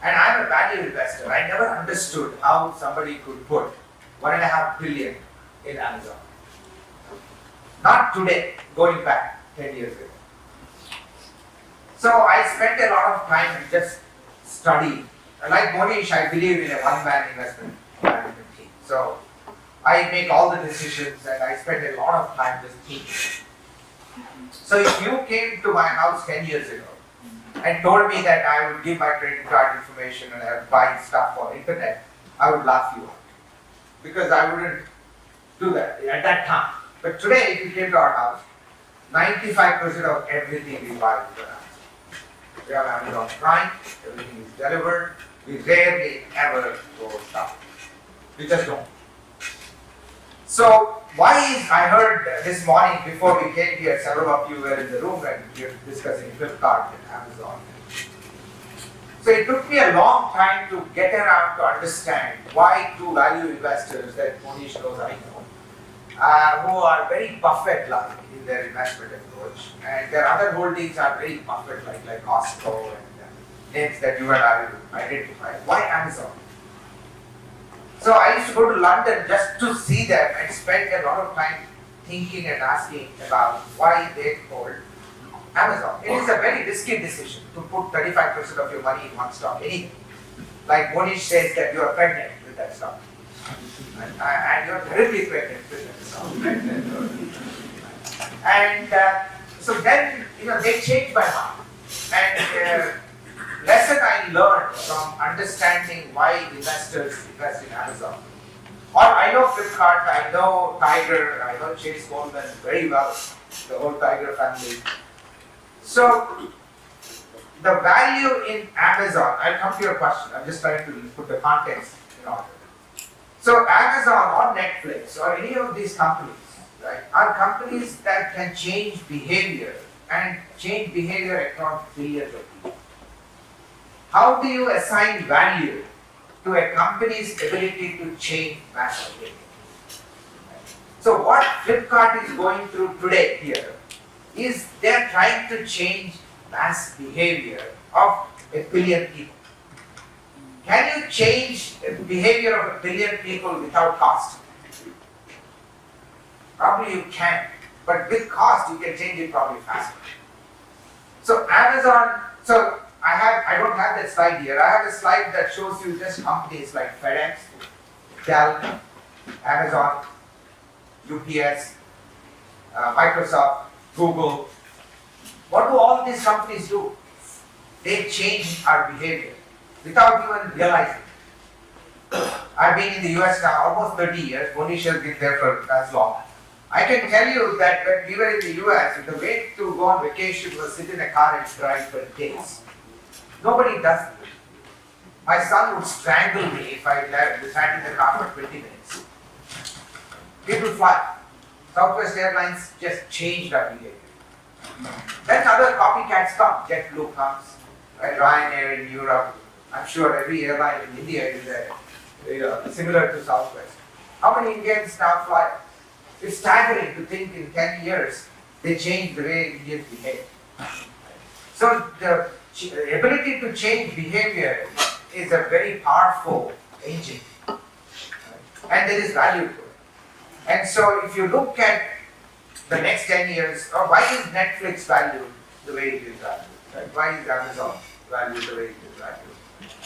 And I'm a value investor. I never understood how somebody could put $1.5 billion in Amazon. Not today, going back 10 years ago. So I spent a lot of time just studying. Like Mohnish, I believe in a one-man investment management team. So I make all the decisions and I spend a lot of time just thinking. So if you came to my house 10 years ago and told me that I would give my credit card information and I would buy stuff on internet, I would laugh you out. Because I wouldn't do that at that time. But today, if you came to our house, 95% of everything we buy is on Amazon. We have Amazon Prime, everything is delivered. We rarely ever go shopping. We just don't. So I heard this morning before we came here, several of you were in the room and we were discussing Flipkart and Amazon. So it took me a long time to get around to understand why two value investors that Mohnish knows I know, who are very Buffett-like in their investment approach, and their other holdings are very Buffett-like, like Costco and names that you and I will identify. Why Amazon? So I used to go to London just to see them and spend a lot of time thinking and asking about why they hold Amazon. It is a very risky decision to put 35% of your money in one stock. Anything. Like Mohnish says that you are pregnant with that stock. And you are terribly pregnant with that stock. And so then, they changed my mind. And lesson I learned from understanding why investors invest in Amazon. Or I know Flipkart, I know Tiger, I know Chase Goldman very well, the whole Tiger family. So the value in Amazon, I'll come to your question, I'm just trying to put the context in order. So Amazon or Netflix or any of these companies, right, are companies that can change behavior and change behavior across billions of people. How do you assign value to a company's ability to change mass behavior? So what Flipkart is going through today here is they're trying to change mass behavior of a billion people. Can you change the behavior of a billion people without cost? Probably you can, but with cost you can change it probably faster. So Amazon, I don't have that slide here. I have a slide that shows you just companies like FedEx, Dell, Amazon, UPS, Microsoft, Google. What do all these companies do? They change our behavior without even realizing. I've been in the US now almost 30 years. Mohnish has been there for as long. I can tell you that when we were in the US, the way to go on vacation was sit in a car and drive for days. Nobody does it. My son would strangle me if I sat in the car for 20 minutes. People fly. Southwest Airlines just changed our behavior. Then other copycats come. JetBlue comes, right? Ryanair in Europe. I'm sure every airline in India is similar to Southwest. How many Indians now fly? It's staggering to think in 10 years they changed the way Indians behave. So the ability to change behavior is a very powerful engine, and there is value to it. And so if you look at the next 10 years, why is Netflix valued the way it is valued? Right? Why is Amazon valued the way it is valued?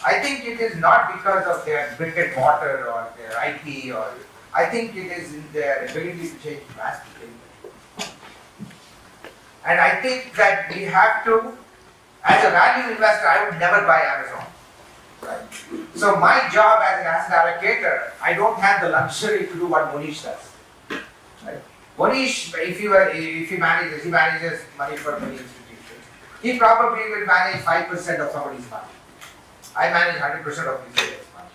I think it is not because of their brick and mortar or their IP, or I think it is in their ability to change mass behavior. And I think that we have to, as a value investor, I would never buy Amazon. Right? So my job as an asset allocator, I don't have the luxury to do what Mohnish does. Right? Mohnish, if he manages money for many institutions. He probably will manage 5% of somebody's money. I manage 100% of his players' money.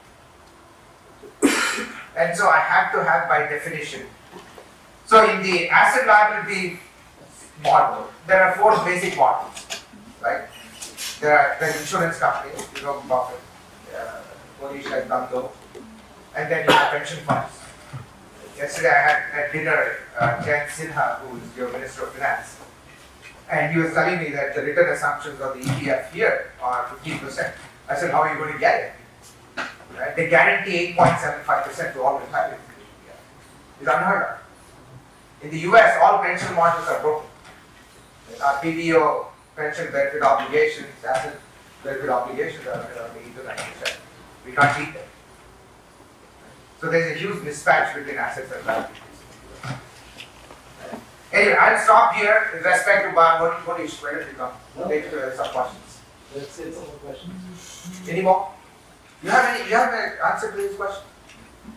And so I have to have by definition. So in the asset liability model, there are 4 basic models, right? There are the insurance companies, Buffett, Mohnish has done those, and then you have pension funds. Yesterday I had at dinner Jayant Sinha, who is your Minister of Finance, and he was telling me that the return assumptions of the ETF here are 15%. I said, how are you going to get it? Right? They guarantee 8.75% to all retirees. It's unheard of. In the US, all pension models are broken. Our PBO, pension benefit obligations, asset benefit obligations are around 8 to 9%. We can't beat them. So there's a huge mismatch between assets and liabilities. Anyway, I'll stop here with respect to Mohnish. Where did you come? Take some questions. Let's take some more questions. Any more? You have an answer to this question?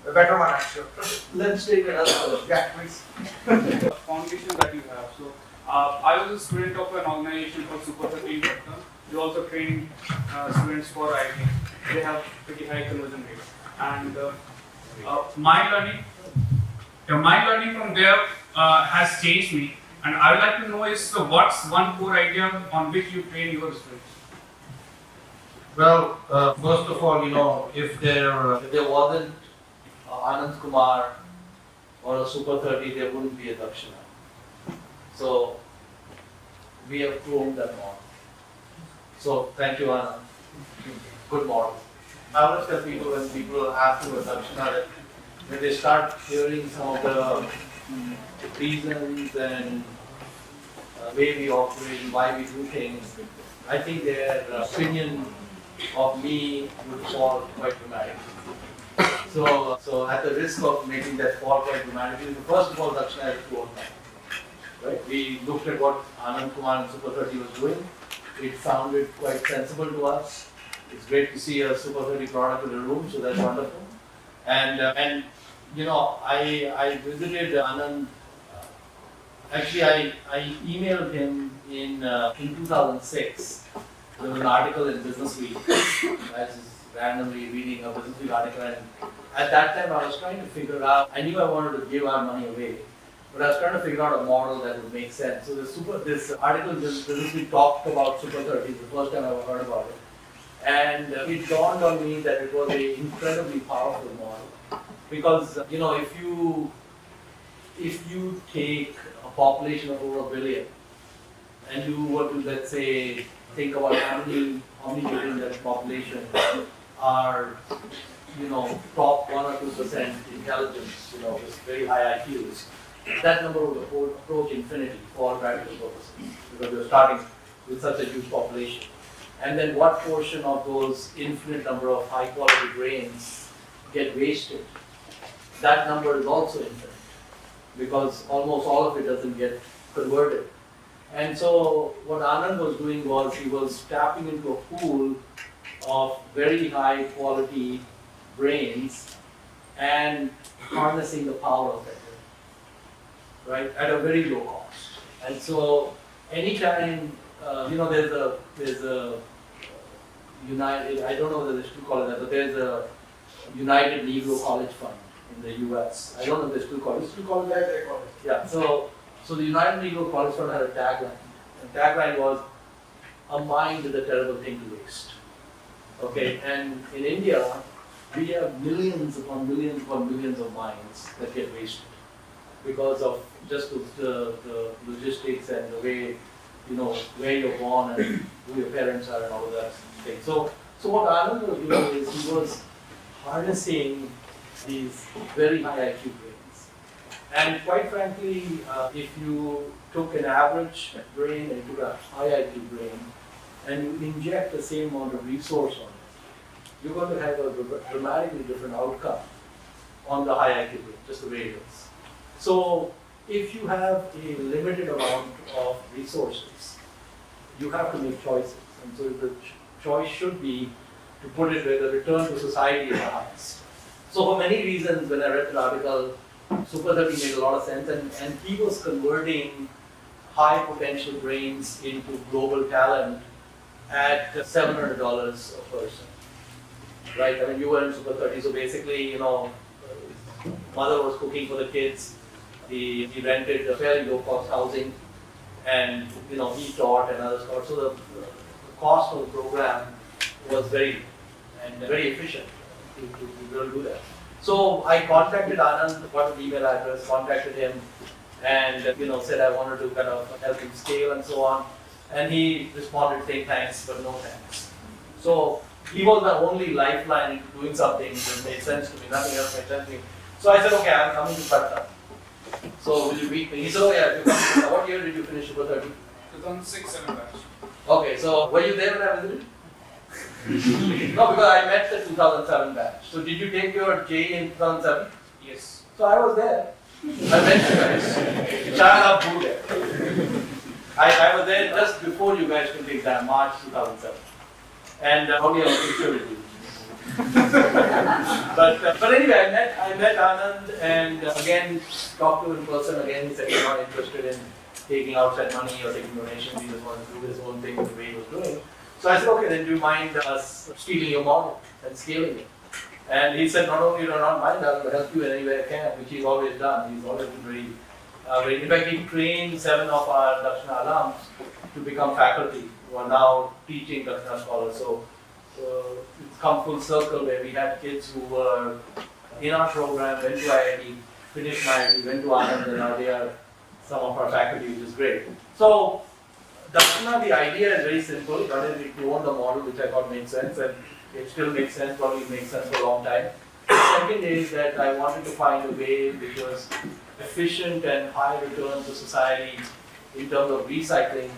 A better one, I'm sure. Let's take another question. Yeah, please. Foundation that you have. So, I was a student of an organization called Super 13. You also train students for IT. They have pretty high conversion rate. And my learning My learning from there has changed me, and I would like to know is what's one core idea on which you train your students? Well, first of all, if there wasn't Anand, Kumar, or a Super 30, there wouldn't be a Dakshana. So we have cloned that model. So thank you, Anand. Good model. I always tell people when people ask me about Dakshana that when they start hearing some of the reasons and way we operate and why we do things, I think their opinion of me would fall quite dramatically. So at the risk of making that fall quite dramatically, first of all, Dakshana has a clone model. Right? We looked at what Anand, Kumar and Super 30 was doing. It sounded quite sensible to us. It's great to see a Super 30 product in the room, so that's wonderful. And I visited Anand. Actually, I emailed him in 2006. There was an article in Business Week. I was randomly reading a Business Week article, and at that time I was trying to figure out. I knew I wanted to give our money away, but I was trying to figure out a model that would make sense. So this article in Business Week talked about Super 30. The first time I ever heard about it. And it dawned on me that it was an incredibly powerful model, because if you take a population of over 1 billion and you were to, let's say, think about how many people in that population are top 1 or 2% intelligence, with very high IQs, that number would approach infinity for practical purposes, because you're starting with such a huge population. And then what portion of those infinite number of high quality brains get wasted? That number is also infinite, because almost all of it doesn't get converted. And so what Anand was doing was he was tapping into a pool of very high quality brains and harnessing the power of that, right, at a very low cost. And so anytime there's a United, I don't know whether they still call it that, but there's a United Negro College Fund in the US. I don't know if they still call it. They still call it that? They call it. Yeah. So the United Negro College Fund had a tagline. The tagline was, "A mind is a terrible thing to waste." Okay, and in India, we have millions upon millions upon millions of minds that get wasted because of just the logistics and the way, where you're born and who your parents are and all of that thing. So what Anand was doing is he was harnessing these very high IQ brains. And quite frankly, if you took an average brain and took a high IQ brain and you inject the same amount of resource on it, you're going to have a dramatically different outcome on the high IQ brain, just the way it is. So if you have a limited amount of resources, you have to make choices. And so the choice should be to put it where the return to society is the highest. So for many reasons, when I read the article, Super 30 made a lot of sense, and he was converting high potential brains into global talent at $700 a person. Right? I mean, you were in Super 30, so basically, mother was cooking for the kids. He rented a fairly low cost housing, and he taught and others taught. So the cost of the program was very efficient to be able to do that. So I contacted Anand, got an email address, contacted him, and said I wanted to kind of help him scale and so on. And he responded saying thanks, but no thanks. So he was my only lifeline into doing something that made sense to me. Nothing else made sense to me. So I said, okay, I'm coming to Patna. So will you meet me? He said, oh yeah, you come. What year did you finish Super 30? 2006-7 batch. Okay, so were you there when I visited? No, because I met the 2007 batch. So did you take your JE in 2007? Yes. So I was there. I met you guys. China Boo there. I was there just before you guys took the exam, March 2007. And probably I was picture with you. but anyway, I met Anand, and again talked to him in person. Again, he said he's not interested in taking outside money or taking donations. He just wanted to do his own thing the way he was doing. So I said, okay, then do you mind us stealing your model and scaling it? And he said, not only do not mind, I will help you in any way I can, which he's always done. He's always been very, in fact, he trained 7 of our Dakshana alums to become faculty who are now teaching Dakshana scholars. So it's come full circle where we had kids who were in our program, went to IIT, finished IIT, went to Anand, and now they are some of our faculty, which is great. So Dakshana, the idea is very simple. One is we clone the model, which I thought made sense, and it still makes sense, probably makes sense for a long time. The second is that I wanted to find a way which was efficient and high return to society in terms of recycling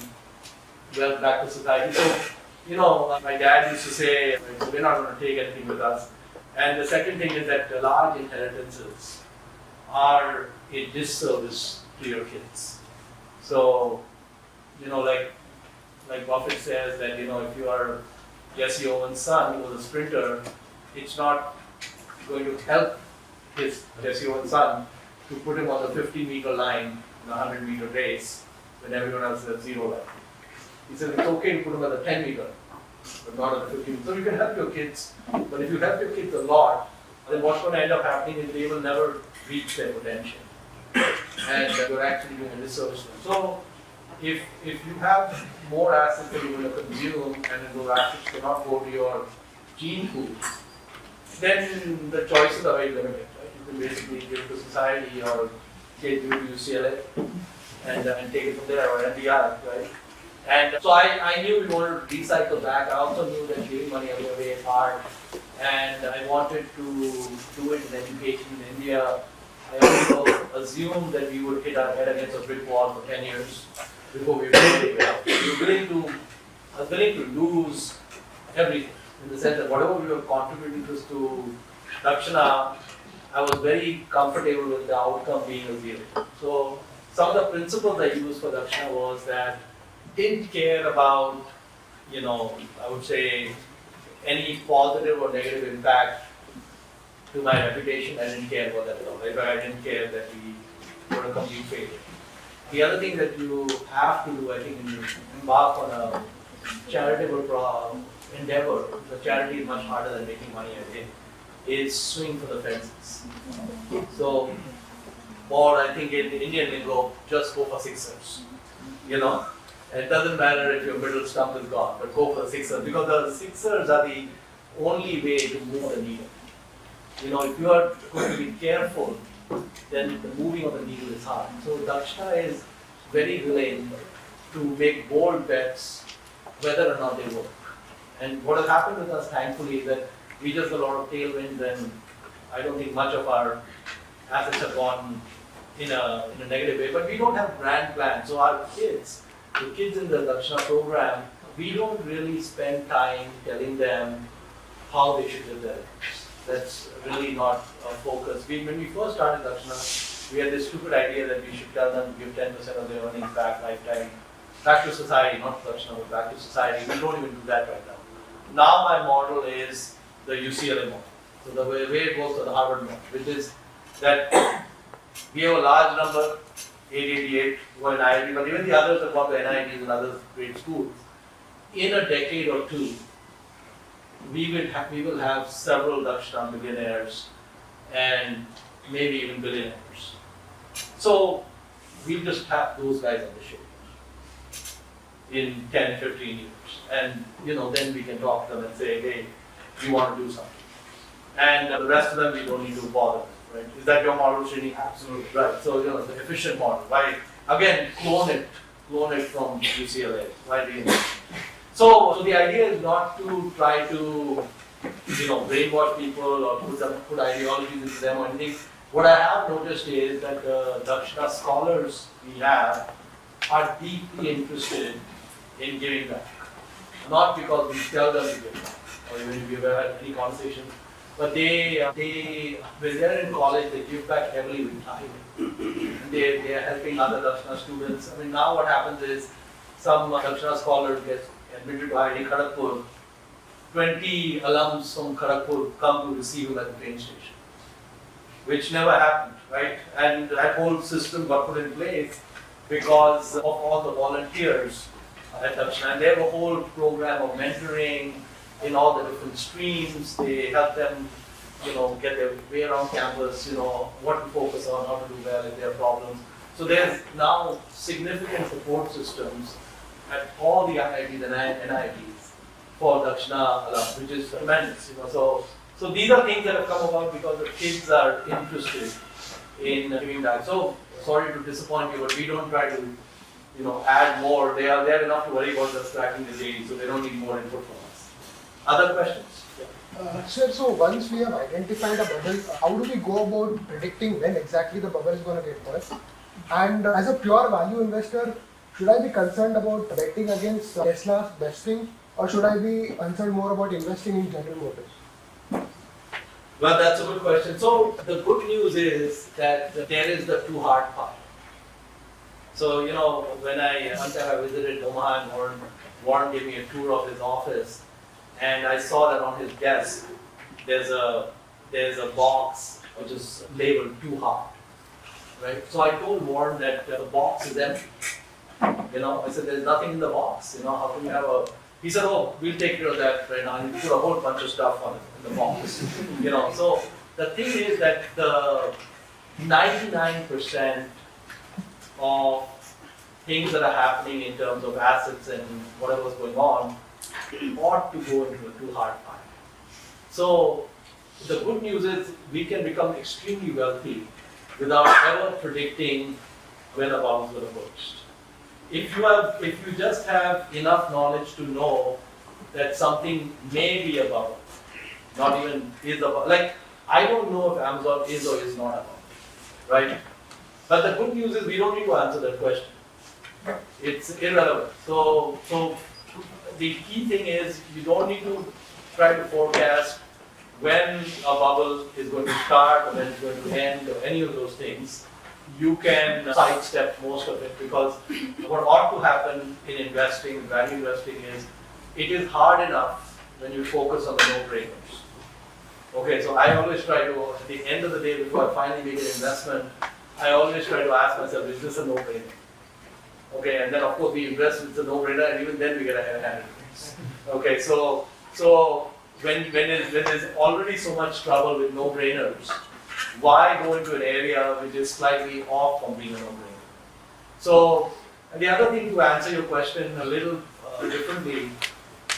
wealth back to society. So, you know, my dad used to say, we're not going to take anything with us. And the second thing is that the large inheritances are a disservice to your kids. So, you know, like Buffett says that, you know, if you are Jesse Owens' son, who was a sprinter, it's not going to help his Jesse Owens' son to put him on the 50-meter line in a 100-meter race when everyone else has 0 line. He said it's okay to put him at the 10-meter, but not at the 50-meter. So you can help your kids, but if you help your kids a lot, then what's going to end up happening is they will never reach their potential. And you're actually doing a disservice to them. So if you have more assets that you want to consume and then those assets cannot go to your gene pool, then the choices are very limited. Right? You can basically give to society or take you to UCLA and take it from there, or MDI, right? And so I knew we wanted to recycle back. I also knew that giving money away is hard, and I wanted to do it in education in India. I also assumed that we would hit our head against a brick wall for 10 years before we really went out. I was willing to lose everything, in the sense that whatever we were contributing to Dakshana, I was very comfortable with the outcome being a 0. So some of the principles I used for Dakshana was that didn't care about, you know, I would say any positive or negative impact to my reputation. I didn't care about that at all. Right? I didn't care that we were a complete failure. The other thing that you have to do, I think, when you embark on a charitable endeavor, the charity is much harder than making money at it, is swing for the fences. So, or I think in Indian lingo, just go for sixers. You know? And it doesn't matter if your middle stump is gone, but go for the sixers, because the sixers are the only way to move the needle. You know, if you are going to be careful, then the moving of the needle is hard. So Dakshana is very willing to make bold bets whether or not they work. And what has happened with us, thankfully, is that we just got a lot of tailwinds, and I don't think much of our assets have gone in a negative way. But we don't have grand plans. So our kids, the kids in the Dakshana program, we don't really spend time telling them how they should live their lives. That's really not a focus. When we first started Dakshana, we had this stupid idea that we should tell them to give 10% of their earnings back lifetime, back to society, not Dakshana, but back to society. We don't even do that right now. Now my model is the UCLA model. So the way it goes to the Harvard model, which is that we have a large number, 888, who are in IIT, but even the others have gone to NITs and other great schools. In a decade or two, we will have several Dakshana millionaires and maybe even billionaires. So we'll just have those guys on the show in 10, 15 years. And you know, then we can talk to them and say, hey, you want to do something. And the rest of them we don't need to bother with, right? Is that your model, Srini? Absolutely. Right. So, you know, the efficient model. Why? Again, clone it from UCLA. Why do you know? So the idea is not to try to, you know, brainwash people or put ideologies into them or anything. What I have noticed is that the Dakshana scholars we have are deeply interested in giving back. Not because we tell them to give back, or even if we've ever had any conversation, but they when they're in college, they give back heavily with time. They are helping other Dakshana students. I mean, now what happens is some Dakshana scholars get admitted to IIT Kharagpur. 20 alums from Kharagpur come to receive him at the train station, which never happened, right? And that whole system got put in place because of all the volunteers at Dakshana. And they have a whole program of mentoring in all the different streams. They help them get their way around campus, what to focus on, how to do well if there are problems. So there's now significant support systems at all the IITs and NITs for Dakshana alum, which is tremendous. So these are things that have come about because the kids are interested in giving back. So sorry to disappoint you, but we don't try to add more. They have enough to worry about just tracking the JD, so they don't need more input from us. Other questions? Sir, so once we have identified a bubble, how do we go about predicting when exactly the bubble is going to get burst? And as a pure value investor, should I be concerned about betting against Tesla's besting, or should I be concerned more about investing in General Motors? Well, that's a good question. So the good news is that there is the too hard part. So, when one time I visited Omaha and Warren gave me a tour of his office, and I saw that on his desk there's a box which is labeled too hard, right? So I told Warren that the box is empty. I said there's nothing in the box. How can you have a? He said, oh, we'll take care of that right now. And he put a whole bunch of stuff on it in the box. So the thing is that the 99% of things that are happening in terms of assets and whatever's going on ought to go into a too hard pile. So the good news is we can become extremely wealthy without ever predicting when a bubble is going to burst. If you just have enough knowledge to know that something may be a bubble, not even is a bubble. Like, I don't know if Amazon is or is not a bubble, right? But the good news is we don't need to answer that question. It's irrelevant. So the key thing is you don't need to try to forecast when a bubble is going to start or when it's going to end or any of those things. You can sidestep most of it, because what ought to happen in investing, value investing, is it is hard enough when you focus on the no-brainers. Okay, so I always try to, at the end of the day, before I finally make an investment, I always try to ask myself, is this a no-brainer? Okay, and then of course we invest, it's a no-brainer, and even then we get a hand. Okay, so when there's already so much trouble with no-brainers, why go into an area which is slightly off from being a no-brainer? So, and the other thing to answer your question a little differently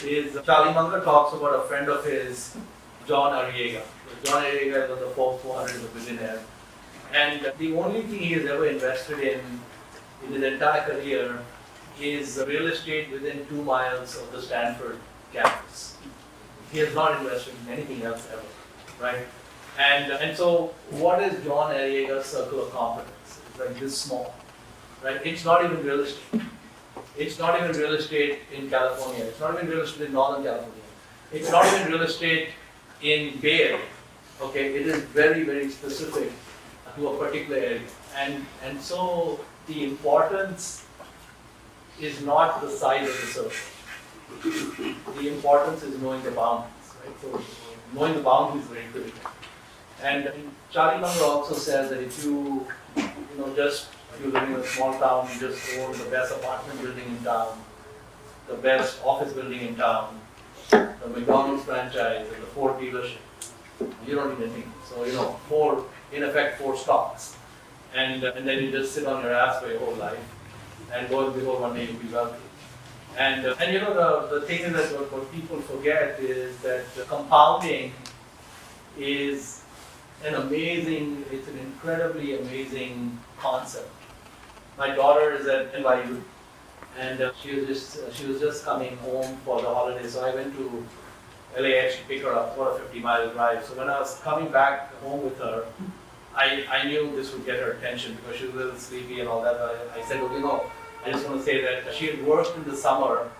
is Charlie Munger talks about a friend of his, John Arrillaga. John Arrillaga was the Forbes 400 is a billionaire. And the only thing he has ever invested in his entire career is real estate within 2 miles of the Stanford campus. He has not invested in anything else ever, right? And so what is John Arrillaga's circle of competence? It's like this small, right? It's not even real estate. It's not even real estate in California. It's not even real estate in Northern California. It's not even real estate in Bay Area. Okay, it is very, very specific to a particular area. And so the importance is not the size of the circle. The importance is knowing the boundaries, right? So knowing the boundaries is very critical. And Charlie Munger also says that if you're living in a small town, you just own the best apartment building in town, the best office building in town, the McDonald's franchise, and the Ford dealership. You don't need anything. So, four stocks. And then you just sit on your ass for your whole life and go and behold one day you'll be wealthy. And the thing is that what people forget is that compounding is it's an incredibly amazing concept. My daughter is at NYU, and she was just coming home for the holiday, so I went to LAX to pick her up for a 50-mile drive. So when I was coming back home with her, I knew this would get her attention because she was a little sleepy and all that. But I said, I just want to say that she had worked in the summer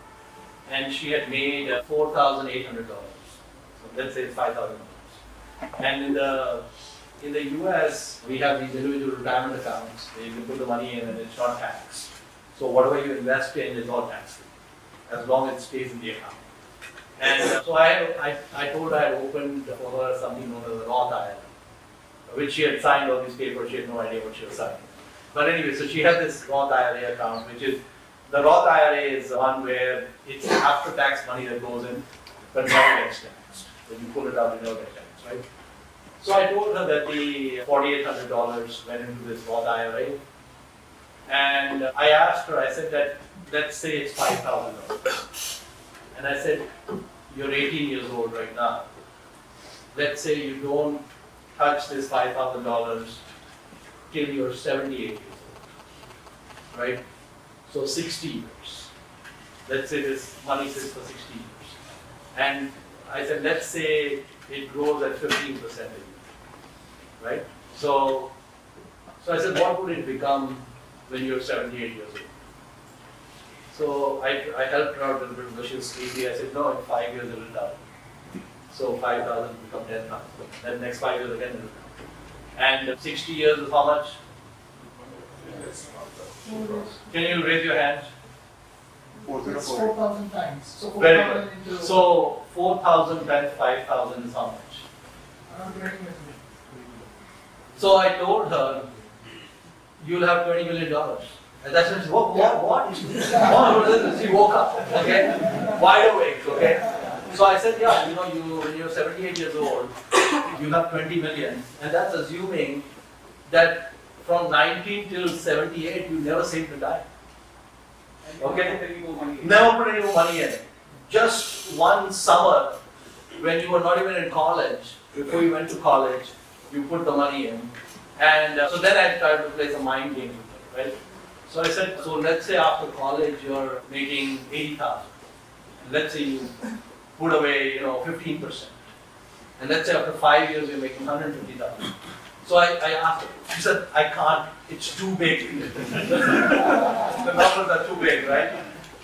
and she had made $4,800. So let's say $5,000. And in the US, we have these individual retirement accounts. You can put the money in and it's not taxed. So whatever you invest in is all tax free, as long as it stays in the account. And so I told her I opened for her something known as a Roth IRA, which she had signed all these papers. She had no idea what she was signing. But anyway, so she had this Roth IRA account, which is, the Roth IRA is one where it's after-tax money that goes in, but never gets taxed. When you pull it out, it never gets taxed, right? So I told her that the $4,800 went into this Roth IRA. And I asked her, I said that, let's say it's $5,000. And I said, you're 18 years old right now. Let's say you don't touch this $5,000 till you're 78 years old, right? So 60 years. Let's say this money sits for 60 years. And I said, let's say it grows at 15% a year, right? So I said, what would it become when you're 78 years old? So I helped her out a little bit because she was sleepy. I said, no, in 5 years it will double. So 5,000 will become 10,000. Then next 5 years again it will double. And 60 years is how much? Can you raise your hand? It's 4,000 times. So Very 4,000 good. into So 4,000 times 5,000 is how much? around 20 million. So I told her, you'll have $20 million. And that's when she woke up. What is this? What is this? She woke up, okay? Wide awake, okay? So I said, yeah, when you're 78 years old, you have 20 million. And that's assuming that from 19 till 78, you never saved to die. Okay? Any more money. Never put any more money in. Just one summer, when you were not even in college, before you went to college, you put the money in. And so then I tried to play some mind game, right? So I said, so let's say after college you're making 80,000. Let's say you put away, 15%. And let's say after 5 years you're making 150,000. So I asked her, she said, I can't, it's too big. The numbers are too big, right?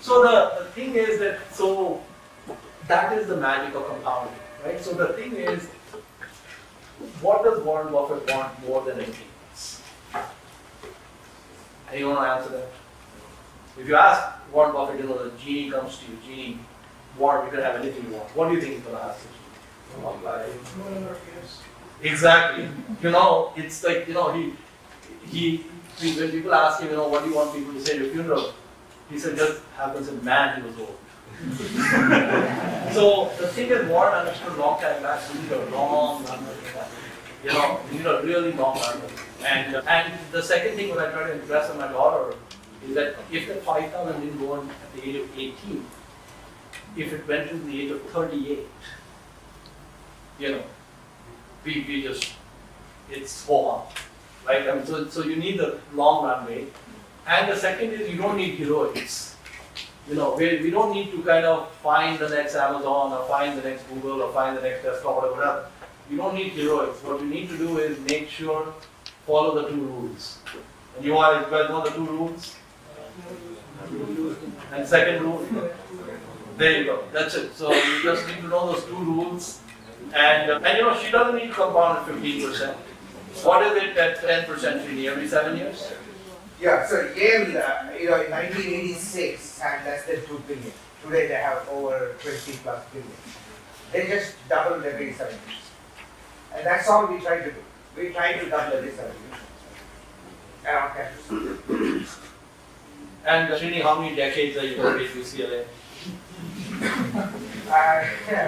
So the thing is that is the magic of compounding, right? So the thing is, what does Warren Buffett want more than anything else? Anyone want to answer that? If you ask Warren Buffett, the genie comes to you, genie, Warren, you can have anything you want. What do you think he's going to ask you? Exactly. It's like, he when people ask him, what do you want people to say at your funeral? He said, just happens in man, he was old. So the thing is, Warren understood long time back, you need a long run. You need a really long run. And the second thing what I try to impress on my daughter is that if the 5,000 didn't go on at the age of 18, if it went to the age of 38, we just, it's on, right? I mean, so you need the long runway. And the second is you don't need heroics. We don't need to kind of find the next Amazon or find the next Google or find the next desktop or whatever. You don't need heroics. What you need to do is make sure, follow the 2 rules. And you guys know the 2 rules? And second rule? There you go. That's it. So you just need to know those 2 rules. And she doesn't need to compound at 15%. What is it at 10%, Srini? Every 7 years? Yeah, so Yale, in 1986 had less than 2 billion. Today they have over 20 plus billion. They just doubled every 7 years. And that's all we try to do. We try to double every 7 years. Around 10%. And Srini, how many decades are you going to give UCLA?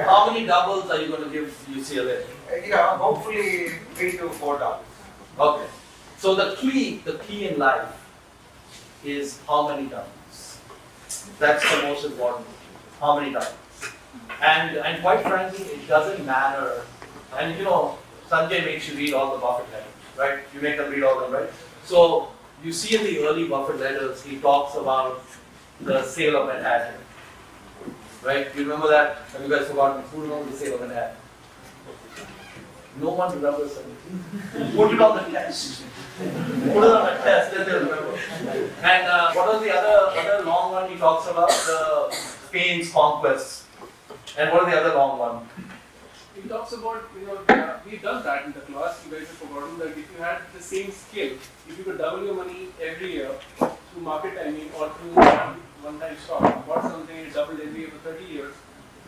How many doubles are you going to give UCLA? Hopefully 3 to 4 dollars. Okay. So the key in life is how many doubles. That's the most important. How many doubles. And quite frankly, it doesn't matter. And Sanjay makes you read all the Buffett letters, right? You make them read all of them, right? So you see in the early Buffett letters, he talks about the sale of Manhattan. Right? You remember that? Have you guys forgotten? Who remembers the sale of Manhattan? No one remembers it. Put it on the test. Put it on the test, then they'll remember. And what was the other long one he talks about? The Spain's conquest. And what is the other long one? He talks about, we've done that in the class. You guys have forgotten that if you had the same skill, if you could double your money every year through market timing or through one-time stock, you bought something, it doubled every year for 30 years.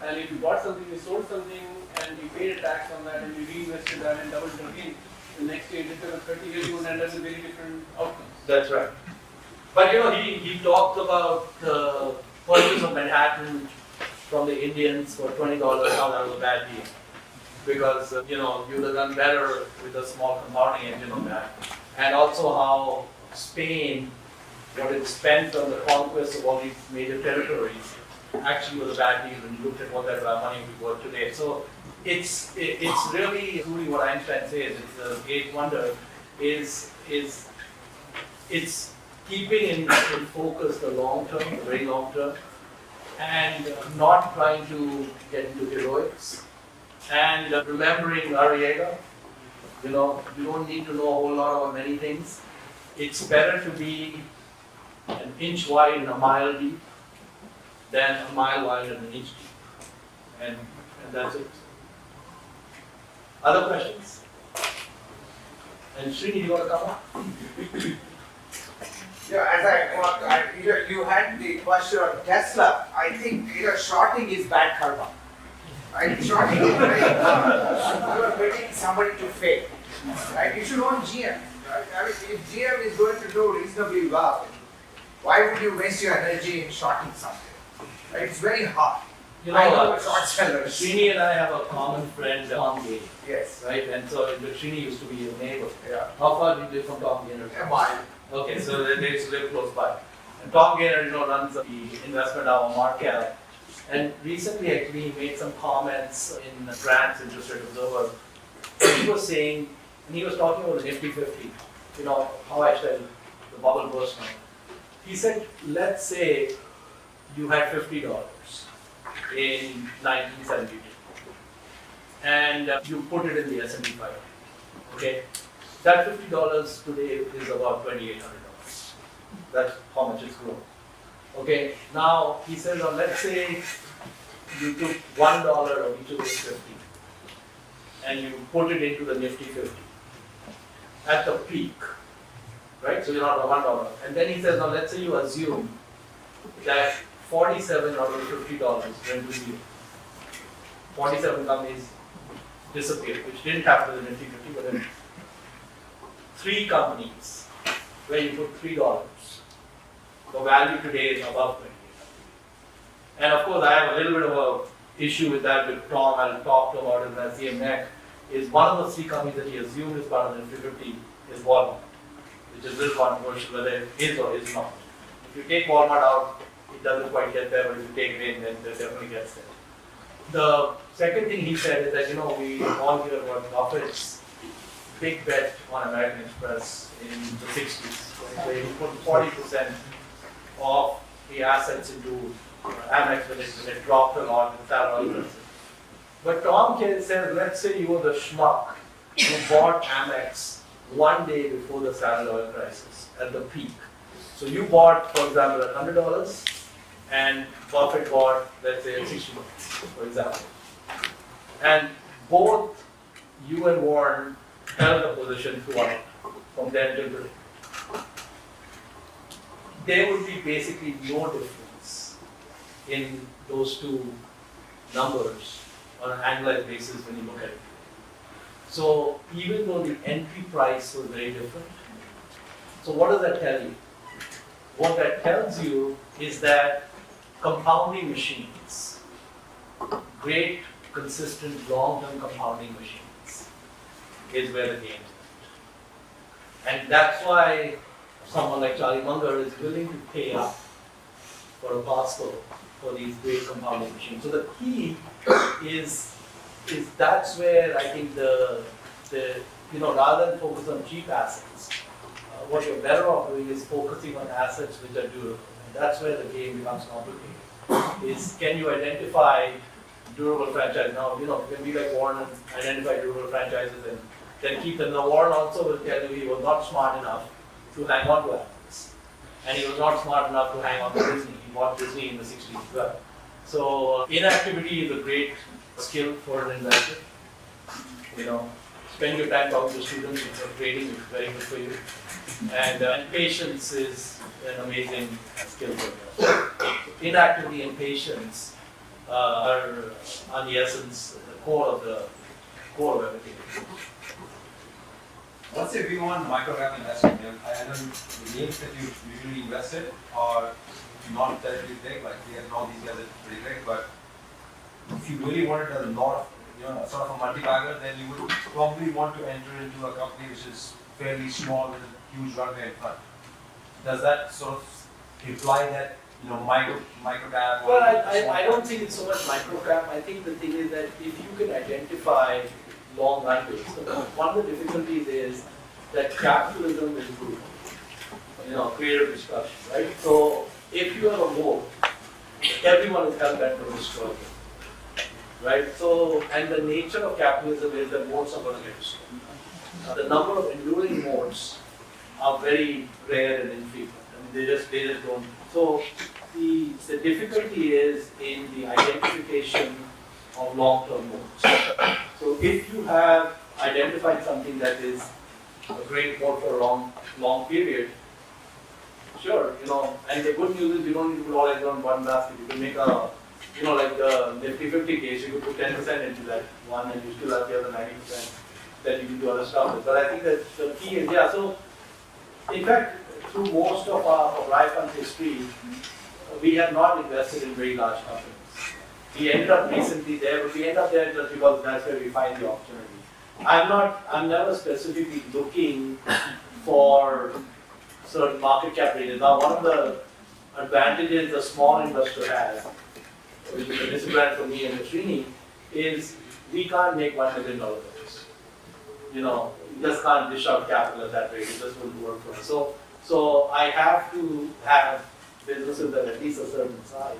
And if you bought something, you sold something, and you paid a tax on that, and you reinvested that and doubled it again, the next year, instead of 30 years, you would end up with very different outcomes. That's right. But he talked about the purchase of Manhattan from the Indians for $20, how that was a bad deal. because you would have done better with a small compounding engine on that. And also how Spain, what it spent on the conquest of all these major territories, actually was a bad deal when you looked at what that money would be worth today. So it's really truly what Einstein says. It's the great wonder is it's keeping in focus the long term, the very long term, and not trying to get into heroics, and remembering Arrillaga. You don't need to know a whole lot about many things. It's better to be an inch wide and a mile deep than a mile wide and an inch deep. And that's it. Other questions? And Srini, you want to come up? You had the question on Tesla. I think shorting is bad karma. Right? Shorting is very bad. You are betting somebody to fail. Right? You should own GM. Right? I mean, if GM is going to do reasonably well, why would you waste your energy in shorting something? Right? It's very hard. I know short sellers. Srini and I have a common friend, Tom Gayner. Yes. Right? And so Srini used to be a neighbor. Yeah. How far do you live from Tom Gayner? A mile. Okay, so they used to live close by. And Tom Gayner, runs the investment arm of Markel. And recently, actually, he made some comments in Grant's Interest Rate Observer. He was saying, and he was talking about the Nifty-Fifty, how actually the bubble burst now. He said, let's say you had $50 in 1972, and you put it in the S&P 500. Okay, that $50 today is about $2,800. That's how much it's grown. Okay, now he says, let's say you took $1 of each of those 50 and you put it into the Nifty-Fifty at the peak, right? So you're not at $1. And then he says, now let's say you assume that 47 out of $50 went to zero. 47 companies disappeared, which didn't happen to the Nifty-Fifty, but then 3 companies where you put $3. The value today is above 28. And of course, I have a little bit of a issue with that with Tom. I'll talk to him about it when I see him next. Is one of those 3 companies that he assumed is part of the Nifty-Fifty is Walmart, which is a little controversial whether it is or is not. If you take Walmart out, it doesn't quite get there, but if you take it in, then it definitely gets there. The second thing he said is that, we all hear about Buffett's big bet on American Express in the 60s, where he put 40% of the assets into Amex when it dropped a lot in Salary crisis. But Tom says, let's say you were the schmuck who bought Amex one day before the Salary oil crisis at the peak. So you bought, for example, at $100, and Buffett bought, let's say, at $60, for example. And both you and Warren held the position throughout, from then till today. There would be basically no difference in those 2 numbers on an annualized basis when you look at it. So even though the entry price was very different, so what does that tell you? What that tells you is that compounding machines, great, consistent, long-term compounding machines, is where the game is. And that's why someone like Charlie Munger is willing to pay up for a Costco for these great compounding machines. So the key is that's where I think the rather than focus on cheap assets, what you're better off doing is focusing on assets which are durable. And that's where the game becomes complicated. Is can you identify durable franchises? Now, you can be like Warren and identify durable franchises and then keep them. Now, Warren also will tell you he was not smart enough to hang on to assets. And he was not smart enough to hang on to Disney. He bought Disney in the 60s as well. So inactivity is a great skill for an investor. Spend your time talking to students, trading is very good for you. And patience is an amazing skill for you. Inactivity and patience are the essence, the core of everything. What's your view on microcap investing? I know the names that you usually invested are not terribly big, like we have all these guys are pretty big, but if you really wanted a lot of sort of a multi-bagger, then you would probably want to enter into a company which is fairly small with a huge runway in front. Does that sort of imply that microcap? Well, I don't think it's so much microcap. I think the thing is that if you can identify long runways, one of the difficulties is that capitalism is brutal. Creative destruction, right? So if you have a moat, everyone is hell bent on destroying it, right? So, and the nature of capitalism is that moats are going to get destroyed. The number of enduring moats are very rare and infrequent. I mean, they just don't. So the difficulty is in the identification of long-term moats. So if you have identified something that is a great moat for a long period, sure, and the good news is you don't need to put all eggs on one basket. You can make a, like the Nifty-Fifty case, you could put 10% into that one and you still have the other 90% that you can do other stuff with. But I think that the key is, so in fact, through most of our Pabrai Fund history, we have not invested in very large companies. We ended up recently there, but we end up there just because that's where we find the opportunity. I'm never specifically looking for certain market cap ranges. Now, one of the advantages a small investor has, which is a disadvantage for me and Srini, is we can't make $1 million loans. You just can't dish out capital at that rate. It just wouldn't work for us. So I have to have businesses that at least a certain size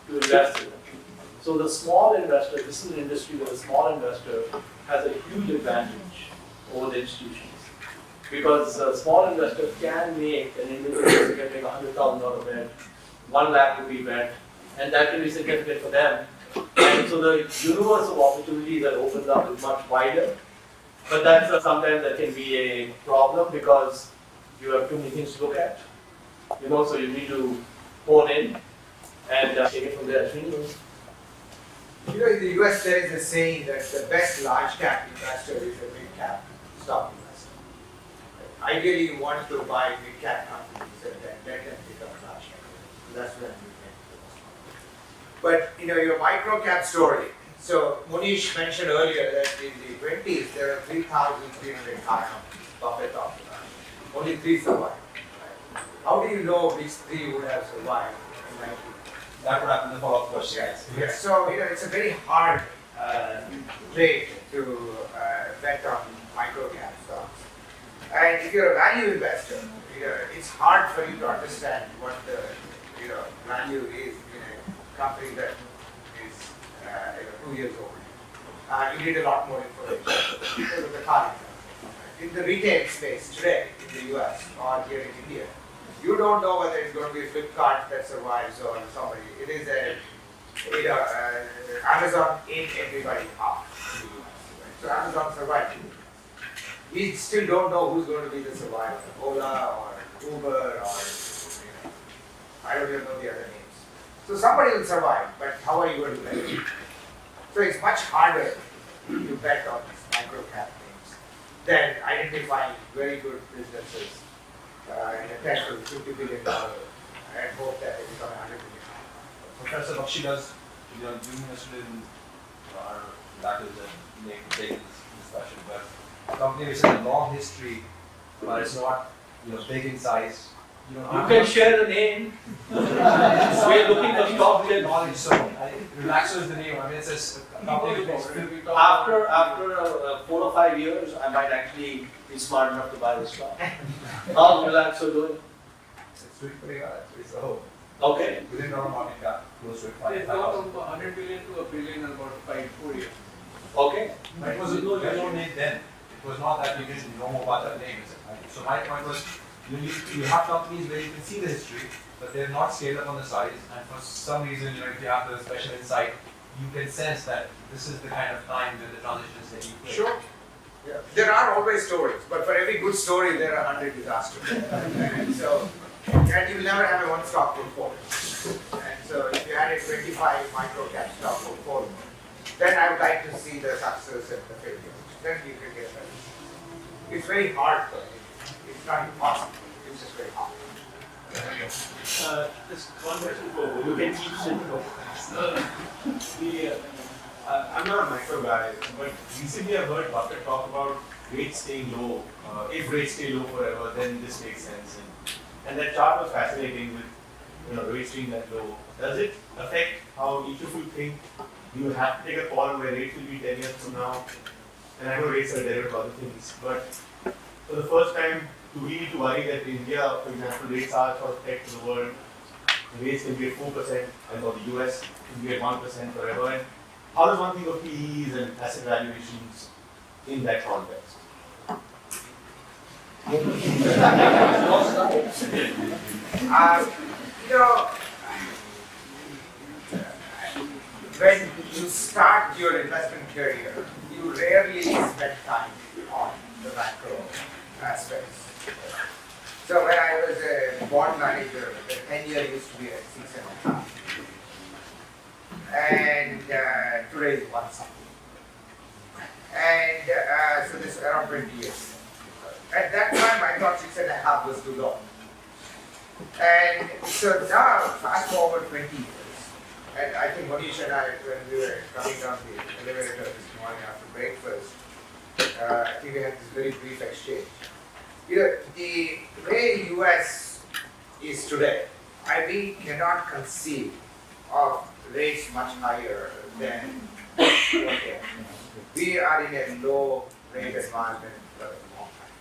to invest in. So the small investor, this is an industry where the small investor has a huge advantage over the institutions. Because a small investor can make an individual can make $100,000 bet, 1 lakh rupee bet, and that can be significant for them. And so the universe of opportunities that opens up is much wider. But that's sometimes that can be a problem because you have too many things to look at. So you need to hone in and take it from there. In the US there is a saying that the best large cap investor is a big cap stock investor. Ideally you want to buy big cap companies and then they can become large cap. That's when you make the most money. But your micro cap story. So Mohnish mentioned earlier that in the 20s there are 3,300 car companies, Buffett talked about. Only 3 survived. Right? How do you know which 3 would have survived in 19? That would happen in the follow-up question. Yes. So it's a very hard trade to bet on micro-cap stocks. And if you're a value investor, it's hard for you to understand what the value is in a company that is 2 years old. You need a lot more information because of the car example. In the retail space today in the US or here in India, you don't know whether it's going to be a Flipkart that survives or somebody. It is Amazon ate everybody out in the US. Right? So Amazon survived. We still don't know who's going to be the survivor, Ola or Uber or I don't even know the other names. So somebody will survive, but how are you going to bet? So it's much harder to bet on these micro cap names than identifying very good businesses in a $10 to $50 billion and hope that it become $100 billion. Professor Bakshi you interested in our backers and make take this discussion, but a company which has a long history, but it's not big in size. You can share the name. We're looking for stock tips. Knowledge, so Relaxo is the name. I mean, it's a company which After 4 or 5 years, I might actually be smart enough to buy the stock. How's Relaxo doing? it's doing pretty well. So Okay. within our market cap, close to It's gone from 100 billion to $1 billion in about 4 years. Okay. It was no name then. It was not that we didn't know about that name. So my point was, you have companies where you can see the history, but they're not scaled up on the size, and for some reason, if you have the special insight, you can sense that this is the kind of time when the transition is taking place. Sure. Yeah. There are always stories, but for every good story, there are 100 disasters. And so, and you will never have a one stock portfolio. And so, if you had a 25 micro cap stock portfolio, then I would like to see the success and the failure. Then you can get better. It's very hard for me. It's not impossible. It's just very hard. Just one question for you. You can keep sitting. I'm not a micro guy, but recently I've heard Buffett talk about rates staying low. If rates stay low forever, then this makes sense. And that chart was fascinating with rates being that low. Does it affect how each of you think you have to take a call where rates will be 10 years from now? And I know rates are derivative of other things, but for the first time, do we need to worry that in India, for example, rates are sort of pegged to the world? The rates can be at 4%, and for the US, can be at 1% forever. And how does one think of PEs and asset valuations in that context? When you start your investment career, you rarely spend time on the macro aspects. So when I was a bond manager, the 10-year used to be at 6.5, and today is 1 something. And so this is around 20 years. At that time, I thought 6.5 was too low. And so now, fast forward 20 years, and I think Mohnish and I, when we were coming down the elevator this morning after breakfast, I think we had this very brief exchange. The way US is today, we cannot conceive of rates much higher than okay. We are in a low rate environment for a long time.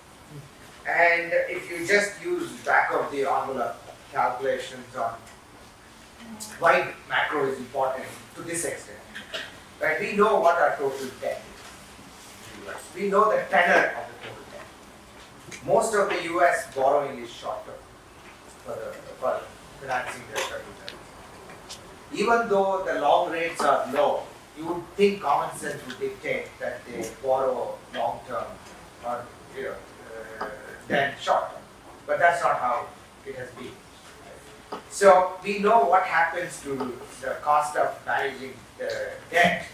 And if you just use back of the envelope calculations on why macro is important to this extent, right? We know what our total debt is in the US. We know the tenor of the total debt. Most of the US borrowing is short term for financing their services. Even though the long rates are low, you would think common sense would dictate that they borrow long term or then short term. But that's not how it has been. So we know what happens to the cost of managing the debt,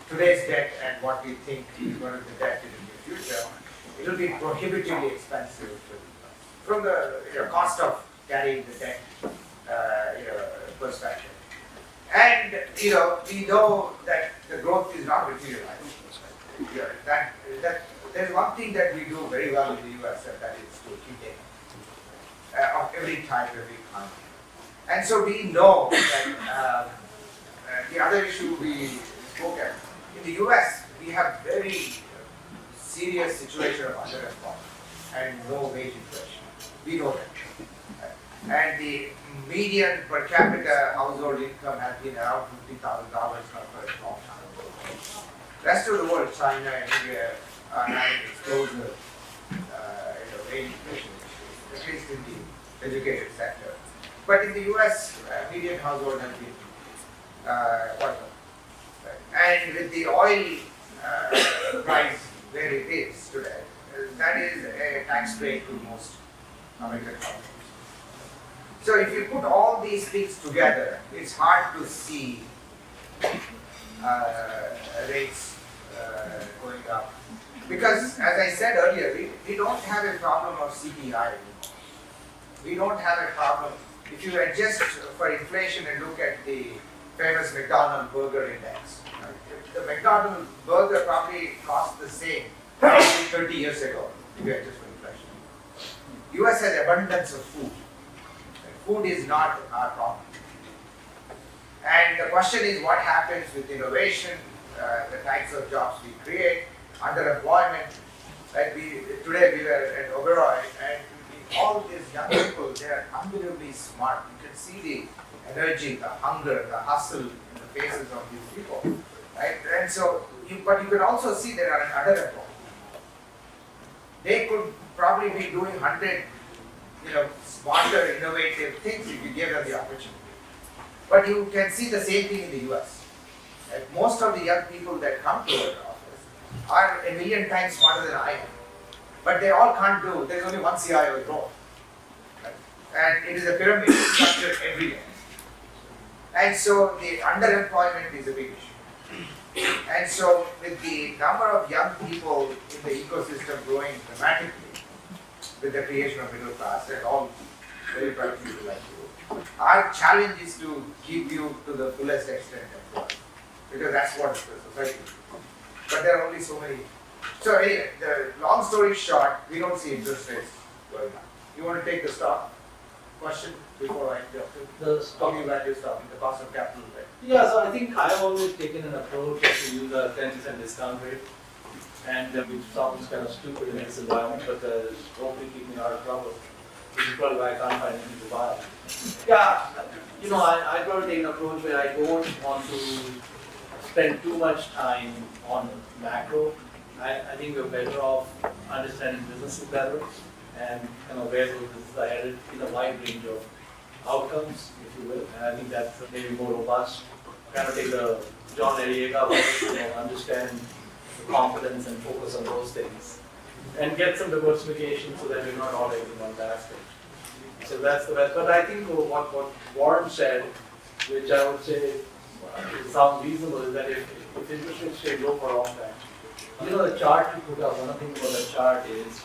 today's debt, and what we think is going to be the debt in the future. It will be prohibitively expensive from the cost of carrying the debt perspective. And we know that the growth is not materialized. There's one thing that we do very well in the US, and that is to keep data of every type, every kind. And so we know that the other issue we spoke at, in the US, we have very serious situation of underemployment and no wage inflation. We know that. And the median per capita household income has been around $50,000 now for a long time. Rest of the world, China and India, are having explosive wage inflation issues, at least in the educated sector. But in the US, median household has been quite low. And with the oil price where it is today, that is a tax break to most American households. So if you put all these things together, it's hard to see rates going up. Because as I said earlier, we don't have a problem of CPI anymore. We don't have a problem. If you adjust for inflation and look at the famous McDonald's burger index, the McDonald's burger probably cost the same 30 years ago if you adjust for inflation. US has abundance of food. Food is not our problem. And the question is what happens with innovation, the types of jobs we create, underemployment. Like today we were at Oberoi, and all these young people, they are unbelievably smart. You can see the energy, the hunger, the hustle in the faces of these people. Right? And so, but you can also see they are underemployed. They could probably be doing 100 smarter, innovative things if you give them the opportunity. But you can see the same thing in the US. Like most of the young people that come to our office are a million times smarter than I am. But they all can't do, there's only one CIO role. Right? And it is a pyramid structure everywhere. And so the underemployment is a big issue. And so with the number of young people in the ecosystem growing dramatically, with the creation of middle class and all very bright people like you, our challenge is to keep you to the fullest extent employed. because that's what the society is. But there are only so many. So anyway, the long story short, we don't see interest rates going up. You want to take the stock question before I jump to The how do you value stock, the cost of capital, right? Yeah, so I think I've always taken an approach to use a 10% discount rate, and which sounds kind of stupid in this environment, but hopefully keep me out of trouble, which is probably why I can't find anything to buy. Yeah, I probably take an approach where I don't want to spend too much time on macro. I think we're better off understanding businesses better and where those businesses are headed in a wide range of outcomes, if you will. And I think that's maybe more robust. Kind of take the John Arrillaga approach, understand the competence and focus on those things. And get some diversification so that we're not all eggs in one basket. So that's the best. But I think what Warren said, which I would say sounds reasonable, is that if interest rates stay low for a long time, the chart you put up, one of the things about the chart is,